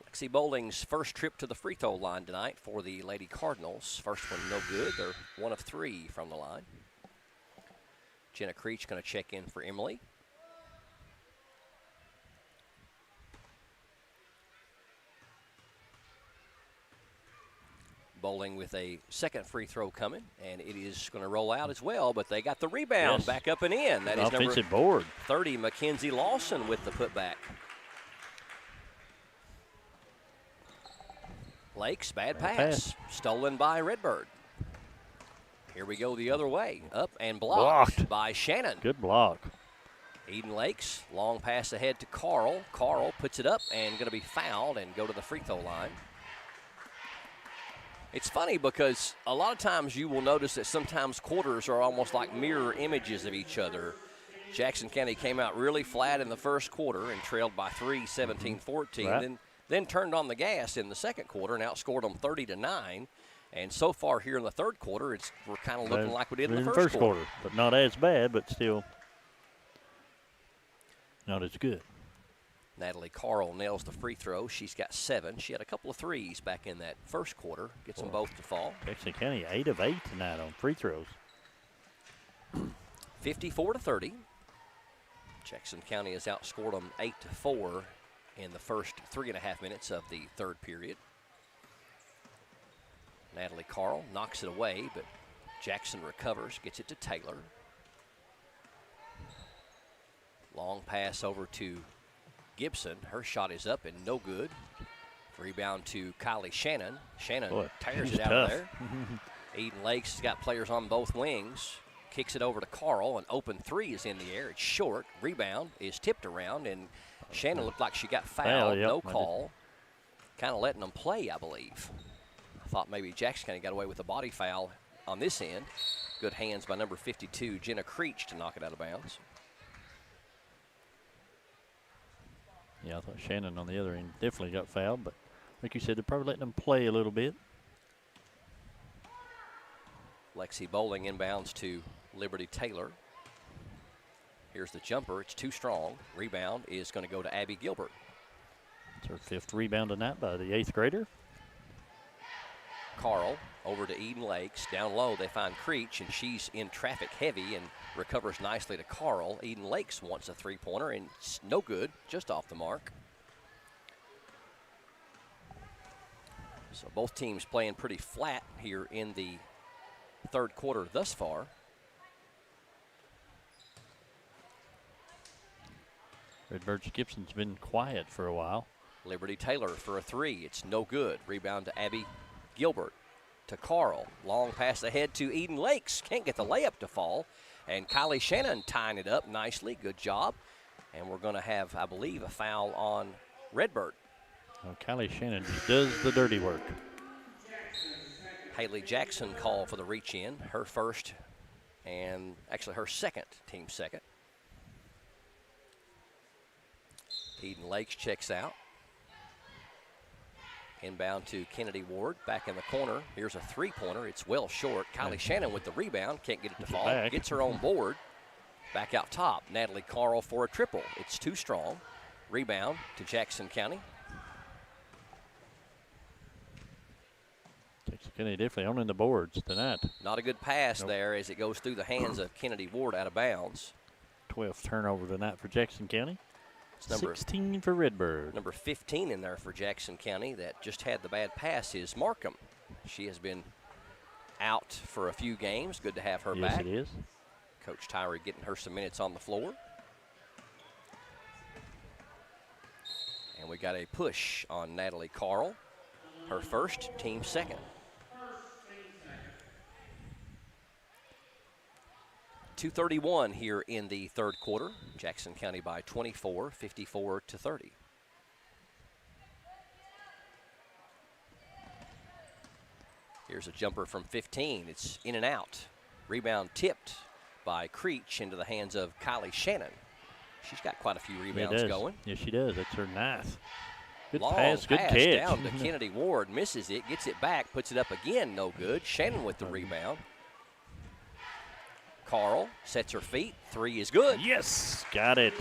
Lexi Bowling's first trip to the free throw line tonight for the Lady Cardinals. First one no good. They're 1 of 3 from the line. Jenna Creech going to check in for Emily. Bowling with a second free throw coming, and it is going to roll out as well, but they got the rebound. Yes. Back up and in. That is offensive number board. 30, Mackenzie Lawson with the putback. Lakes, bad pass. Stolen by Redbird. Here we go the other way. Up and blocked by Shannon. Good block. Eden Lakes, long pass ahead to Carl. Carl puts it up and going to be fouled and go to the free throw line. It's funny because a lot of times you will notice that sometimes quarters are almost like mirror images of each other. Jackson County came out really flat in the first quarter and trailed by 3, 17-14. Right. Then turned on the gas in the second quarter and outscored them 30-9. And so far here in the third quarter, we're kind of looking like we did in the first quarter. But not as bad, but still not as good. Natalie Carl nails the free throw. She's got 7. She had a couple of threes back in that first quarter. Gets them both to fall. Jackson County 8 of 8 tonight on free throws. 54-30. Jackson County has outscored them 8-4 in the first 3.5 minutes of the third period. Natalie Carl knocks it away, but Jackson recovers, gets it to Taylor. Long pass over to Gibson. Her shot is up and no good. Rebound to Kylie Shannon. Shannon tears it out of there. Eden Lakes has got players on both wings. Kicks it over to Carl. An open three is in the air. It's short. Rebound is tipped around, and Shannon looked like she got fouled. Yep, no call. Kind of letting them play, I believe. I thought maybe Jackson kind of got away with a body foul on this end. Good hands by number 52, Jenna Creech, to knock it out of bounds. Yeah, I thought Shannon on the other end definitely got fouled, but like you said, they're probably letting them play a little bit. Lexi Bowling inbounds to Liberty Taylor. Here's the jumper. It's too strong. Rebound is going to go to Abby Gilbert. It's her 5th rebound tonight by the 8th grader. Carl over to Eden Lakes. Down low, they find Creech, and she's in traffic heavy and recovers nicely to Carl. Eden Lakes wants a three-pointer, and it's no good, just off the mark. So both teams playing pretty flat here in the third quarter thus far. Redbird Gibson's been quiet for a while. Liberty Taylor for a three. It's no good. Rebound to Abby Gilbert. To Carl. Long pass ahead to Eden Lakes. Can't get the layup to fall. And Kylie Shannon tying it up nicely. Good job. And we're going to have, I believe, a foul on Redbird. Well, Kylie Shannon does the dirty work. Haley Jackson called for the reach in. Her first, and actually her second, team second. Eden Lakes checks out. Inbound to Kennedy Ward, back in the corner. Here's a three-pointer. It's well short. Kylie Shannon with the rebound. Can't get it to fall. Gets her own board. Back out top. Natalie Carl for a triple. It's too strong. Rebound to Jackson County. Jackson County definitely owning the boards tonight. Not a good pass there as it goes through the hands of Kennedy Ward out of bounds. 12th turnover tonight for Jackson County. It's number 16 for Redbird. Number 15 in there for Jackson County that just had the bad pass is Markham. She has been out for a few games. Good to have her back. Yes, it is. Coach Tyree getting her some minutes on the floor. And we got a push on Natalie Carl. Her first, team second. 2:31 here in the third quarter. Jackson County by 24, 54-30. Here's a jumper from 15. It's in and out. Rebound tipped by Creech into the hands of Kylie Shannon. She's got quite a few rebounds going. Yes, she does. That's her ninth. Good Long pass, good catch. Down to Kennedy Ward, misses it, gets it back, puts it up again, no good. Shannon with the rebound. Carl sets her feet, 3 is good. Yes, got it.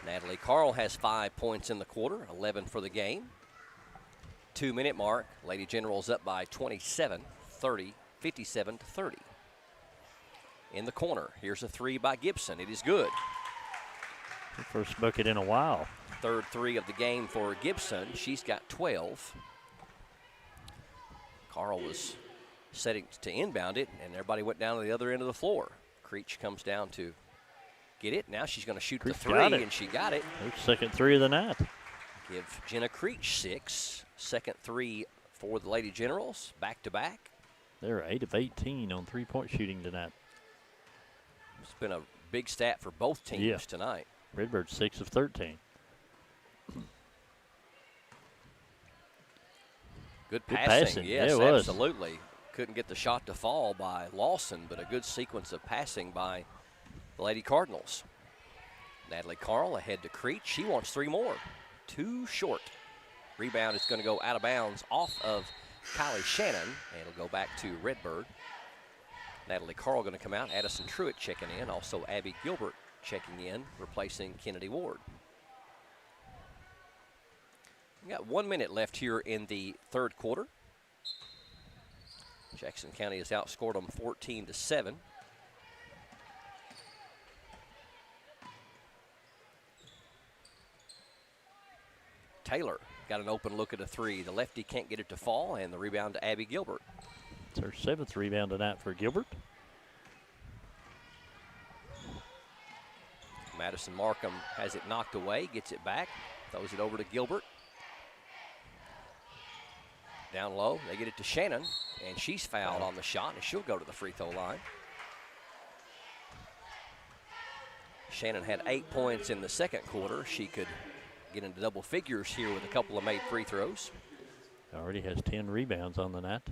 Natalie Carl has 5 points in the quarter, 11 for the game. 2-minute mark, Lady Generals up by 27, 30, 57-30. In the corner, here's a 3 by Gibson, it is good. Her first bucket in a while. Third 3 of the game for Gibson. She's got 12. Carl was setting to inbound it, and everybody went down to the other end of the floor. Creech comes down to get it. Now she's going to shoot the 3, and she got it. Her second 3 of the night. Give Jenna Creech 6. Second 3 for the Lady Generals, back-to-back. They're 8 of 18 on three-point shooting tonight. It's been a big stat for both teams tonight. Redbird 6 of 13. Good passing. Yes, yeah, absolutely. Couldn't get the shot to fall by Lawson, but a good sequence of passing by the Lady Cardinals. Natalie Carl ahead to Creech. She wants 3 more. 2 short. Rebound is going to go out of bounds off of Kylie Shannon, and it'll go back to Redbird. Natalie Carl going to come out. Addison Truitt checking in. Also Abby Gilbert checking in, replacing Kennedy Ward. We got 1 minute left here in the third quarter. Jackson County has outscored them 14-7. Taylor got an open look at a 3. The lefty can't get it to fall, and the rebound to Abby Gilbert. It's her 7th rebound tonight for Gilbert. Madison Markham has it knocked away, gets it back, throws it over to Gilbert. Down low, they get it to Shannon, and she's fouled on the shot, and she'll go to the free throw line. Shannon had 8 points in the second quarter. She could get into double figures here with a couple of made free throws. Already has 10 rebounds on the night.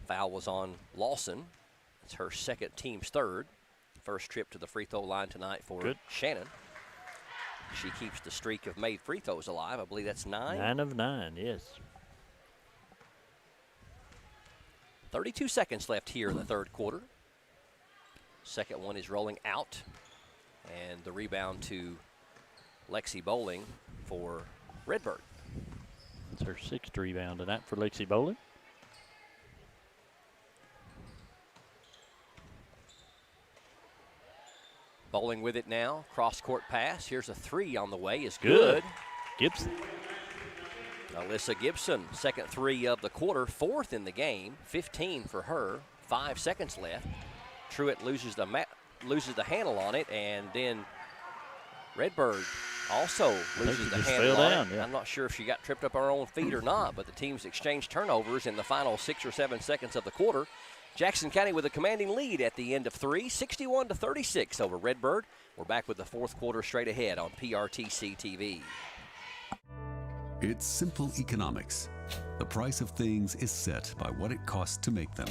Foul was on Lawson. It's her second, team's third. First trip to the free throw line tonight for Shannon. She keeps the streak of made free throws alive. I believe that's 9. 9 of 9, yes. 32 seconds left here in the third quarter. Second one is rolling out. And the rebound to Lexi Bowling for Redbird. It's her 6th rebound tonight for Lexi Bowling. Bowling with it now. Cross-court pass. Here's a 3 on the way. Is good. Gibson. Alyssa Gibson, second 3 of the quarter, 4th in the game, 15 for her. 5 seconds left. Truitt loses the handle on it, and then Redbird also loses the handle on it. I'm not sure if she got tripped up her own feet or not, but the teams exchanged turnovers in the final 6 or 7 seconds of the quarter. Jackson County with a commanding lead at the end of 3, 61-36 over Redbird. We're back with the fourth quarter straight ahead on PRTC TV. It's simple economics. The price of things is set by what it costs to make them.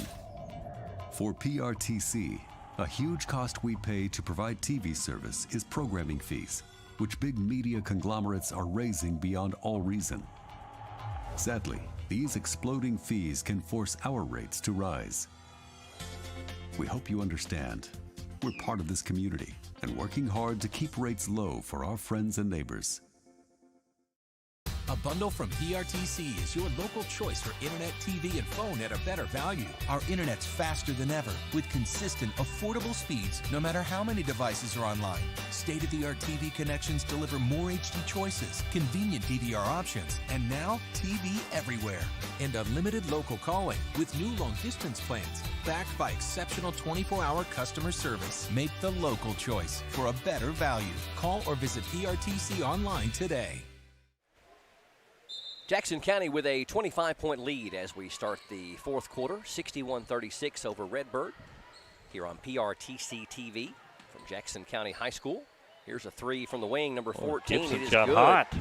For PRTC, a huge cost we pay to provide TV service is programming fees, which big media conglomerates are raising beyond all reason. Sadly, these exploding fees can force our rates to rise. We hope you understand. We're part of this community and working hard to keep rates low for our friends and neighbors. A A bundle from PRTC is your local choice for internet, TV, and phone at a better value. Our internet's faster than ever with consistent, affordable speeds no matter how many devices are online. State-of-the-art TV connections deliver more HD choices, convenient DVR options, and now TV everywhere. And unlimited local calling with new long-distance plans backed by exceptional 24-hour customer service. Make the local choice for a better value. Call or visit PRTC online today. Jackson County with a 25-point lead as we start the fourth quarter, 61-36 over Redbird here on PRTC TV from Jackson County High School. Here's a three from the wing, number 14. Gibson's it is got good. hot.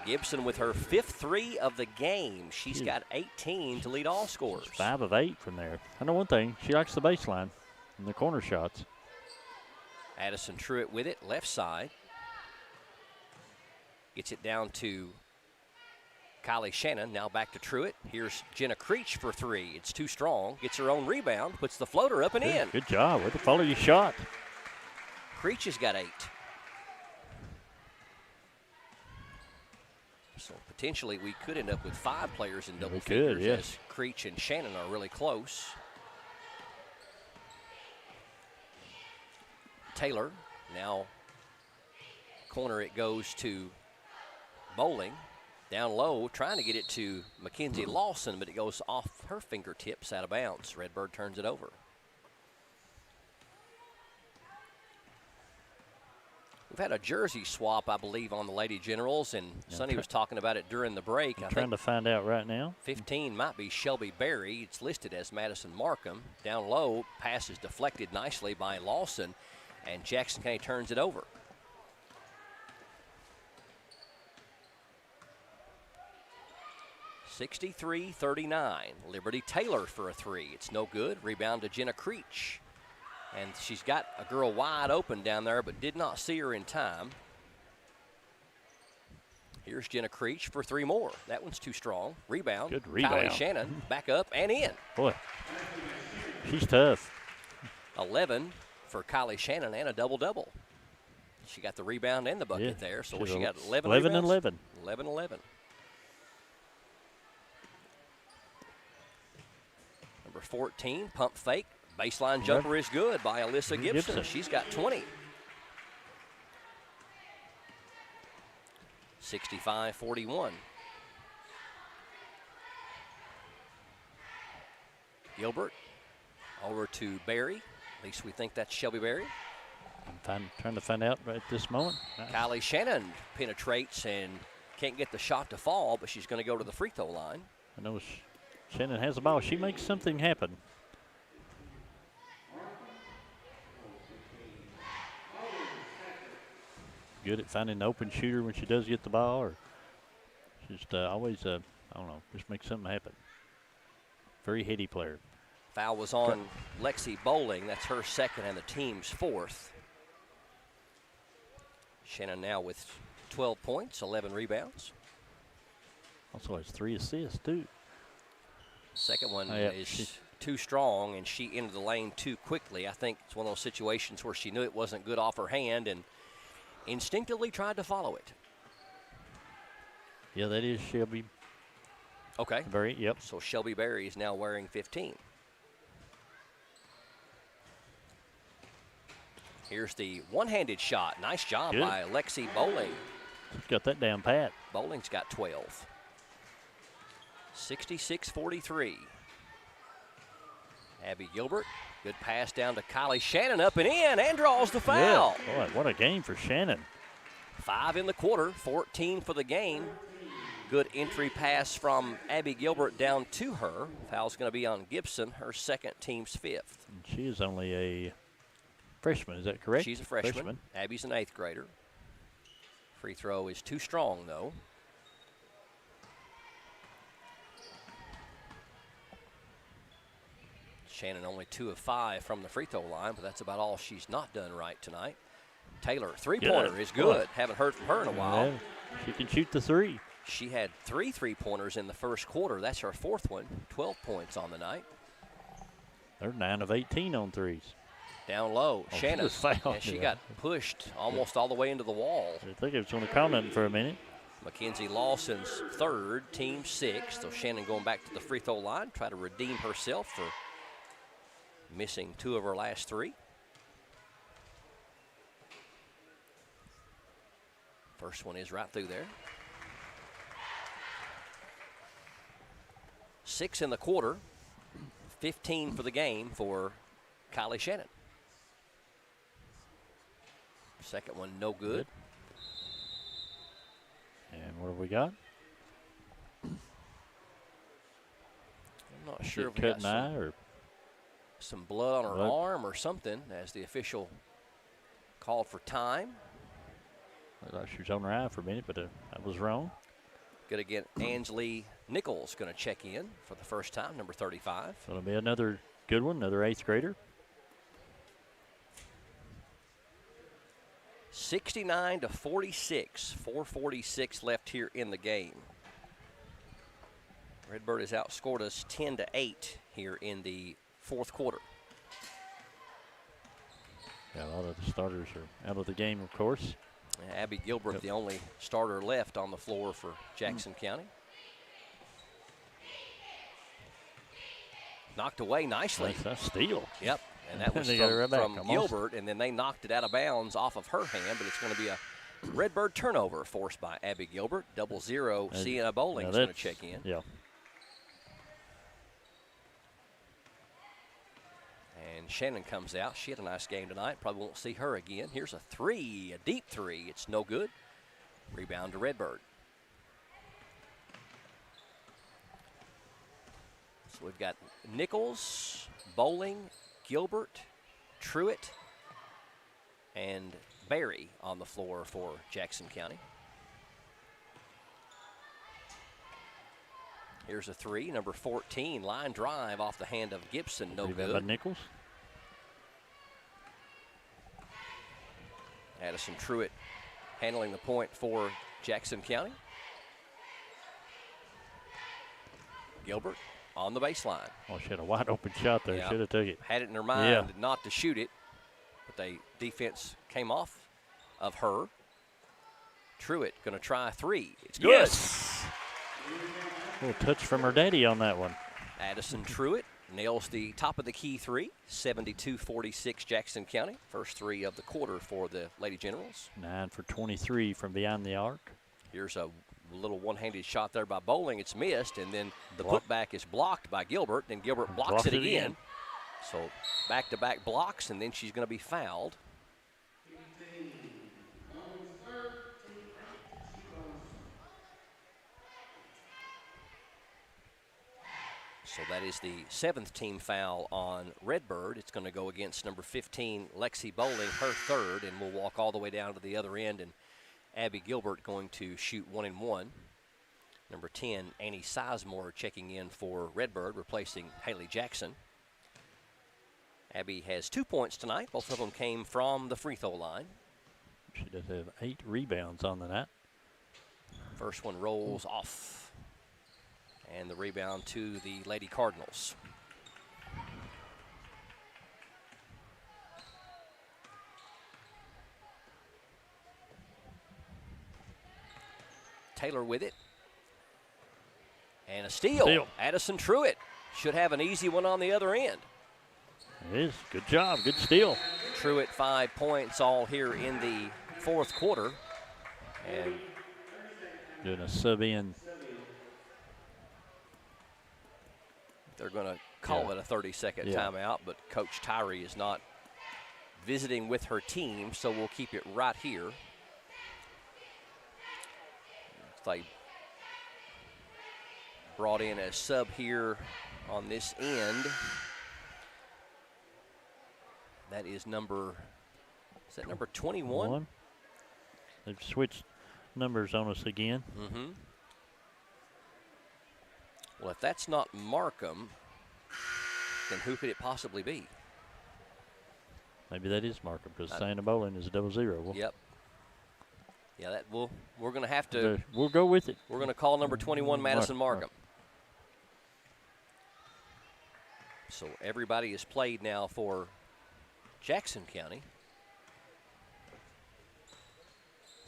Gibson with her fifth three of the game. She's got 18 to lead all scorers. 5 of 8 from there. I know one thing. She likes the baseline and the corner shots. Addison Truitt with it, left side. Gets it down to Kylie Shannon, now back to Truitt. Here's Jenna Creech for three. It's too strong. Gets her own rebound, puts the floater up and in. Good job. Way to follow your shot. Creech has got 8. So potentially we could end up with 5 players in double figures as Creech and Shannon are really close. Taylor, now corner it goes to Bowling. Down low, trying to get it to Mackenzie Lawson, but it goes off her fingertips out of bounds. Redbird turns it over. We've had a jersey swap, I believe, on the Lady Generals, and Sonny was talking about it during the break. I'm trying to find out right now. 15 might be Shelby Berry. It's listed as Madison Markham. Down low, pass is deflected nicely by Lawson, and Jackson County turns it over. (63-39). Liberty Taylor for a three. It's no good. Rebound to Jenna Creech. And she's got a girl wide open down there, but did not see her in time. Here's Jenna Creech for 3 more. That one's too strong. Rebound. Good rebound. Kylie Shannon back up and in. Boy, she's tough. 11 for Kylie Shannon and a double-double. She got the rebound and the bucket there, so she got 11 and rebounds? 11. 11-11. Number 14, pump fake. Baseline jumper is good by Alyssa Gibson. She's got 20. 65-41. Gilbert over to Berry. At least we think that's Shelby Berry. I'm trying to find out right this moment. Kylie Shannon penetrates and can't get the shot to fall, but she's going to go to the free throw line. I know Shannon has the ball. She makes something happen. Good at finding an open shooter when she does get the ball, or just always, I don't know, just make something happen. Very heady player. Foul was on Lexi Bowling. That's her second and the team's 4th. Shannon now with 12 points, 11 rebounds. Also has 3 assists, too. Second one is too strong, and she entered the lane too quickly. I think it's one of those situations where she knew it wasn't good off her hand and instinctively tried to follow it. Yeah, that is Shelby. Okay. Berry, yep. So Shelby Berry is now wearing 15. Here's the one-handed shot. Nice job by Lexi Bowling. She's got that down pat. Bowling's got 12. 66-43. Abby Gilbert, good pass down to Kylie Shannon, up and in, and draws the foul. Yeah. Boy, what a game for Shannon. 5 in the quarter, 14 for the game. Good entry pass from Abby Gilbert down to her. Foul's going to be on Gibson, her second, team's 5th. And she is only a freshman, is that correct? She's a freshman. Abby's an 8th grader. Free throw is too strong, though. Shannon only 2 of 5 from the free throw line, but that's about all she's not done right tonight. Taylor, three-pointer is good. Haven't heard from her in a while. Yeah, she can shoot the 3. She had 3 three-pointers in the first quarter. That's her 4th one. 12 points on the night. They're 9 of 18 on 3s. Down low, Shannon. She She got pushed almost all the way into the wall. I think I was going to comment for a minute. Mackenzie Lawson's third, team sixth. So Shannon going back to the free throw line, try to redeem herself for missing 2 of her last 3. First one is right through there. 6 in the quarter, 15 for the game for Kylie Shannon. Second one, no good. And what have we got? I'm not sure if we cut got an eye or some blood on her arm or something, as the official called for time. I thought she was on her eye for a minute, but I was wrong. Good again. Ansley Nichols going to check in for the first time, number 35. So it'll be another good one, another 8th grader. 69 to 46, 4:46 left here in the game. Redbird has outscored us 10 to 8 here in the 4th quarter. Yeah, a lot of the starters are out of the game, of course. Abby Gilbert, the only starter left on the floor for Jackson County. Knocked away nicely. That's a steal. Yep, and that was from Gilbert, and then they knocked it out of bounds off of her hand, but it's going to be a Redbird turnover forced by Abby Gilbert. 0-0, Sienna Bowling is going to check in. Yeah. And Shannon comes out. She had a nice game tonight. Probably won't see her again. Here's a 3, a deep 3. It's no good. Rebound to Redbird. So we've got Nichols, Bowling, Gilbert, Truitt, and Barry on the floor for Jackson County. Here's a 3, number 14, line drive off the hand of Gibson, no good. By Nichols. Addison Truitt handling the point for Jackson County. Gilbert on the baseline. Oh, she had a wide open shot there. Yeah. Should have took it. Had it in her mind not to shoot it, but the defense came off of her. Truitt going to try 3. It's good. Yes. A little touch from her daddy on that one. Addison Truitt nails the top of the key 3. 72-46 Jackson County. First 3 of the quarter for the Lady Generals. 9 for 23 from beyond the arc. Here's a little one-handed shot there by Bowling. It's missed, and then the putback is blocked by Gilbert, and Gilbert blocks it again. So back-to-back blocks, and then she's going to be fouled. So that is the 7th team foul on Redbird. It's going to go against number 15, Lexi Bowling, her 3rd, and we'll walk all the way down to the other end. And Abby Gilbert going to shoot 1 and 1. Number 10, Annie Sizemore checking in for Redbird, replacing Haley Jackson. Abby has 2 points tonight. Both of them came from the free throw line. She does have 8 rebounds on the night. First one rolls off. And the rebound to the Lady Cardinals. Taylor with it. And a steal. Addison Truitt should have an easy one on the other end. It is. Good job. Good steal. Truitt 5 points all here in the 4th quarter. And doing a sub-in. They're going to call it a 30-second timeout, but Coach Tyree is not visiting with her team, so we'll keep it right here. They brought in a sub here on this end. That is number 21? They've switched numbers on us again. Mm-hmm. Well, if that's not Markham, then who could it possibly be? Maybe that is Markham, because Sienna Bowling is a 0-0. Yep. Yeah, we're going to have to. We'll go with it. We're going to call number 21 Madison Markham. So everybody is played now for Jackson County.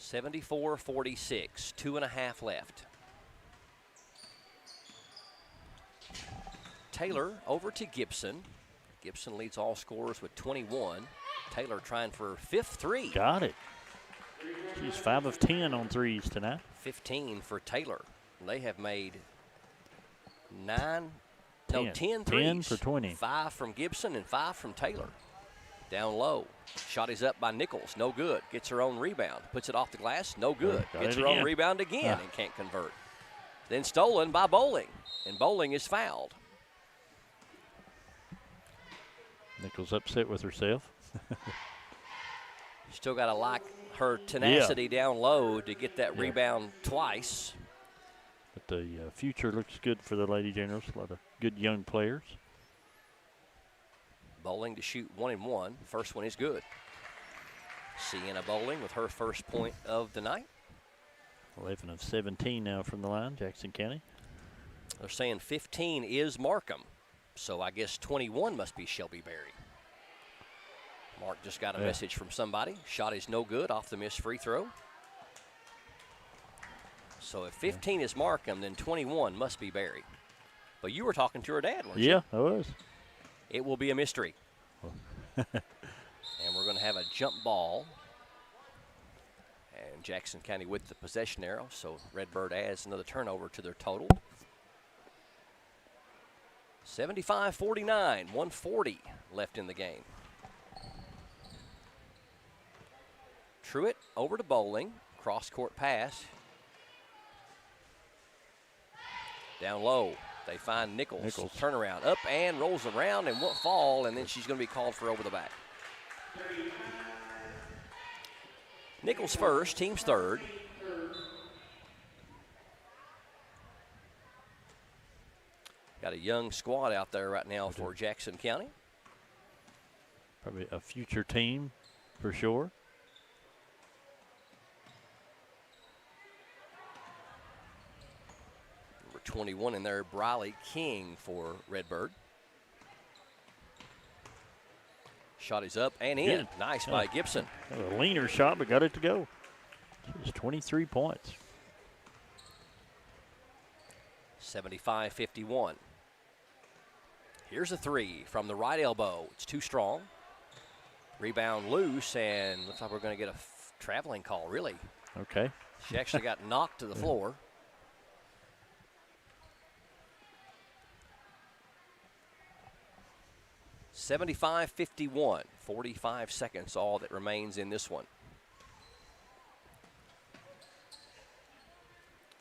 74-46, 2.5 left. Taylor over to Gibson. Gibson leads all scorers with 21. Taylor trying for fifth three. Got it. She's 5 of 10 on threes tonight. 15 for Taylor. They have made 10 threes. 10 for 20. 5 from Gibson and 5 from Taylor. Down low. Shot is up by Nichols. No good. Gets her own rebound. Puts it off the glass. No good. Gets her own rebound again and can't convert. Then stolen by Bowling. And Bowling is fouled. Nichols upset with herself. Still got to like her tenacity down low to get that rebound twice. But the future looks good for the Lady Generals. A lot of good young players. Bowling to shoot 1 and 1. First one is good. Sienna Bowling with her first point of the night. 11 of 17 now from the line, Jackson County. They're saying 15 is Markham. So I guess 21 must be Shelby Berry. Mark just got a message from somebody. Shot is no good off the missed free throw. So if 15 is Markham, then 21 must be Berry. But you were talking to her dad, weren't you? Yeah, I was. It will be a mystery. And we're going to have a jump ball. And Jackson County with the possession arrow. So Redbird adds another turnover to their total. 75-49, 140 left in the game. Truitt over to Bowling. Cross-court pass. Down low. They find Nichols. Turnaround. Up and rolls around and won't fall, and then she's going to be called for over the back. Nichols first, team's third. Got a young squad out there right now for Jackson County. Probably a future team for sure. Number 21 in there, Briley King for Redbird. Shot is up and in. Nice by Gibson. A leaner shot, but got it to go. It's 23 points. 75-51. Here's a three from the right elbow. It's too strong. Rebound loose, and looks like we're going to get a traveling call, really. Okay. She actually got knocked to the floor. $75-51, 45 seconds all that remains in this one.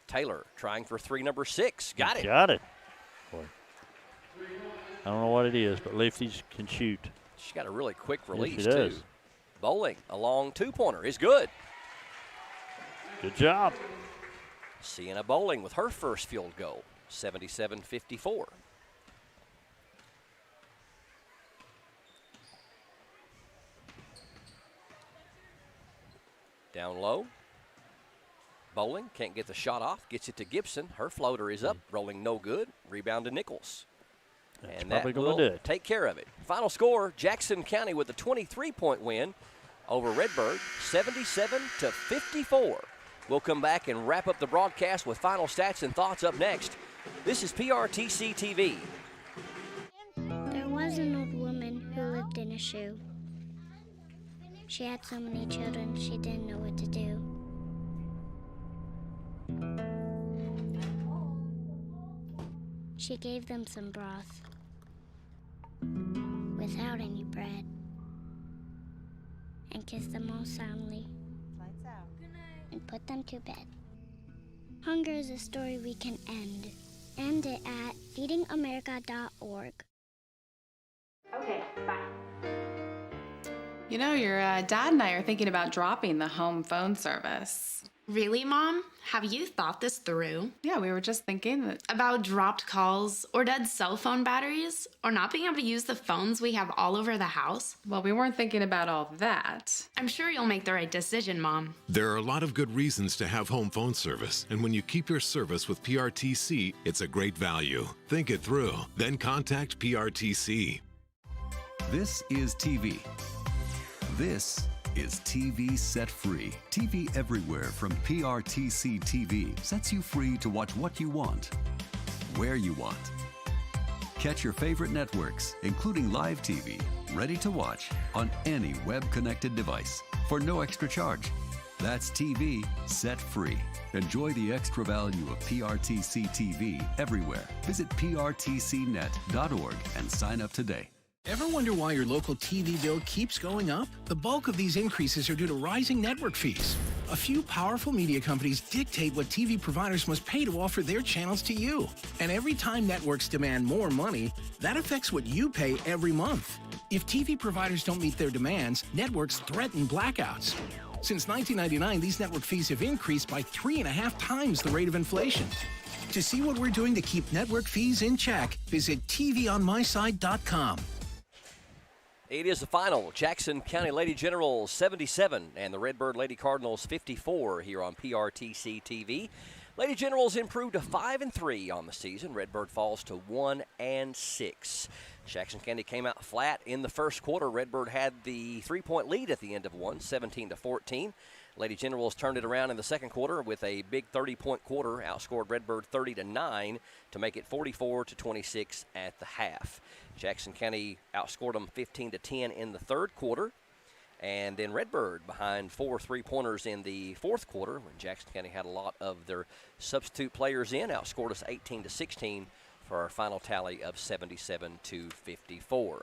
Taylor trying for three, number 6. Got it. Got it. Boy. I don't know what it is, but lefties can shoot. She's got a really quick release, yes, she does. too. Bowling, a long two-pointer is good. Good job. Sienna Bowling with her first field goal, 77-54. Down low. Bowling can't get the shot off, gets it to Gibson. Her floater is up, rolling no good. Rebound to Nichols. That's and that will will take care of it. Final score, Jackson County with a 23-point win over Redbird, 77-54. We'll come back and wrap up the broadcast with final stats and thoughts up next. This is PRTC TV. There was an old woman who lived in a shoe. She had so many children, she didn't know what to do. She gave them some broth without any bread and kissed them all soundly and put them to bed. Hunger is a story we can end. End it at feedingamerica.org. Okay, bye. You know, your dad and I are thinking about dropping the home phone service. Really, Mom? Have you thought this through? Yeah, we were just thinking that. About dropped calls, or dead cell phone batteries, or not being able to use the phones we have all over the house? Well, we weren't thinking about all that. I'm sure you'll make the right decision, Mom. There are a lot of good reasons to have home phone service, and when you keep your service with PRTC, it's a great value. Think it through, then contact PRTC. This is TV. This is TV Set Free. TV everywhere from PRTC TV sets you free to watch what you want, where you want. Catch your favorite networks, including live TV, ready to watch on any web-connected device for no extra charge. That's TV Set Free. Enjoy the extra value of PRTC TV everywhere. Visit prtcnet.org and sign up today. Ever wonder why your local TV bill keeps going up? The bulk of these increases are due to rising network fees. A few powerful media companies dictate what TV providers must pay to offer their channels to you. And every time networks demand more money, that affects what you pay every month. If TV providers don't meet their demands, networks threaten blackouts. Since 1999, these network fees have increased by 3.5 times the rate of inflation. To see what we're doing to keep network fees in check, visit tvonmyside.com. It is the final. Jackson County Lady Generals 77 and the Redbird Lady Cardinals 54 here on PRTC TV. Lady Generals improved to 5-3 on the season. Redbird falls to 1-6. Jackson County came out flat in the first quarter. Redbird had the 3-point lead at the end of one, 17-14. Lady Generals turned it around in the second quarter with a big 30-point quarter, outscored Redbird 30-9 to make it 44-26 at the half. Jackson County outscored them 15-10 in the third quarter. And then Redbird behind 4 3-pointers in the fourth quarter when Jackson County had a lot of their substitute players in, outscored us 18-16 for our final tally of 77-54.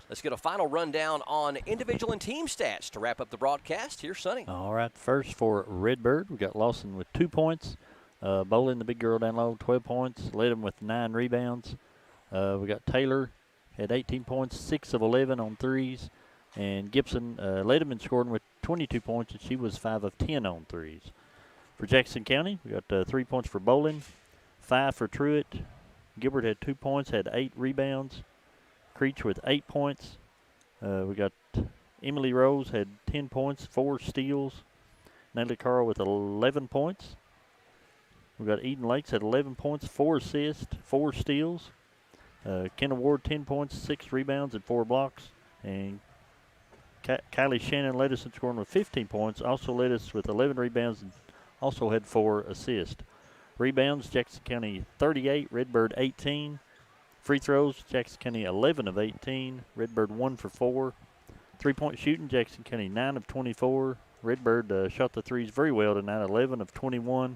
Let's get a final rundown on individual and team stats to wrap up the broadcast. Here's Sonny. All right, first for Redbird, we got Lawson with 2 points. Bolin, the big girl down low, 12 points, led him with 9 rebounds. We got Taylor, had 18 points, 6 of 11 on threes. And Gibson led him in scoring with 22 points, and she was 5 of 10 on threes. For Jackson County, we got 3 points for Bolin, 5 for Truitt. Gilbert had 2 points, had 8 rebounds. Creech with 8 points. We got Emily Rose had 10 points, 4 steals. Natalie Carl with 11 points. We got Eden Lakes had 11 points, 4 assists, 4 steals. Kenna Ward 10 points, 6 rebounds, and 4 blocks. And Kylie Shannon led us in scoring with 15 points, also led us with 11 rebounds, and also had 4 assists. Rebounds, Jackson County 38, Redbird 18. Free throws, Jackson County 11 of 18, Redbird 1 for 4. 3-point shooting, Jackson County 9 of 24. Redbird shot the threes very well tonight, 11 of 21.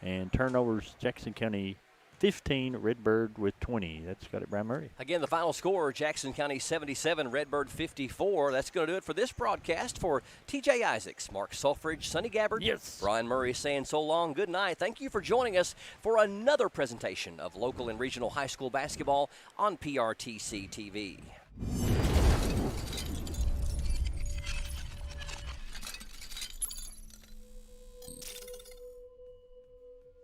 And turnovers, Jackson County 15, Redbird with 20. That's got it, Brian Murray. Again, the final score, Jackson County 77, Redbird 54. That's going to do it for this broadcast. For TJ Isaacs, Mark Sulfridge, Sonny Gabbard, yes, Brian Murray saying so long, good night. Thank you for joining us for another presentation of local and regional high school basketball on PRTC TV.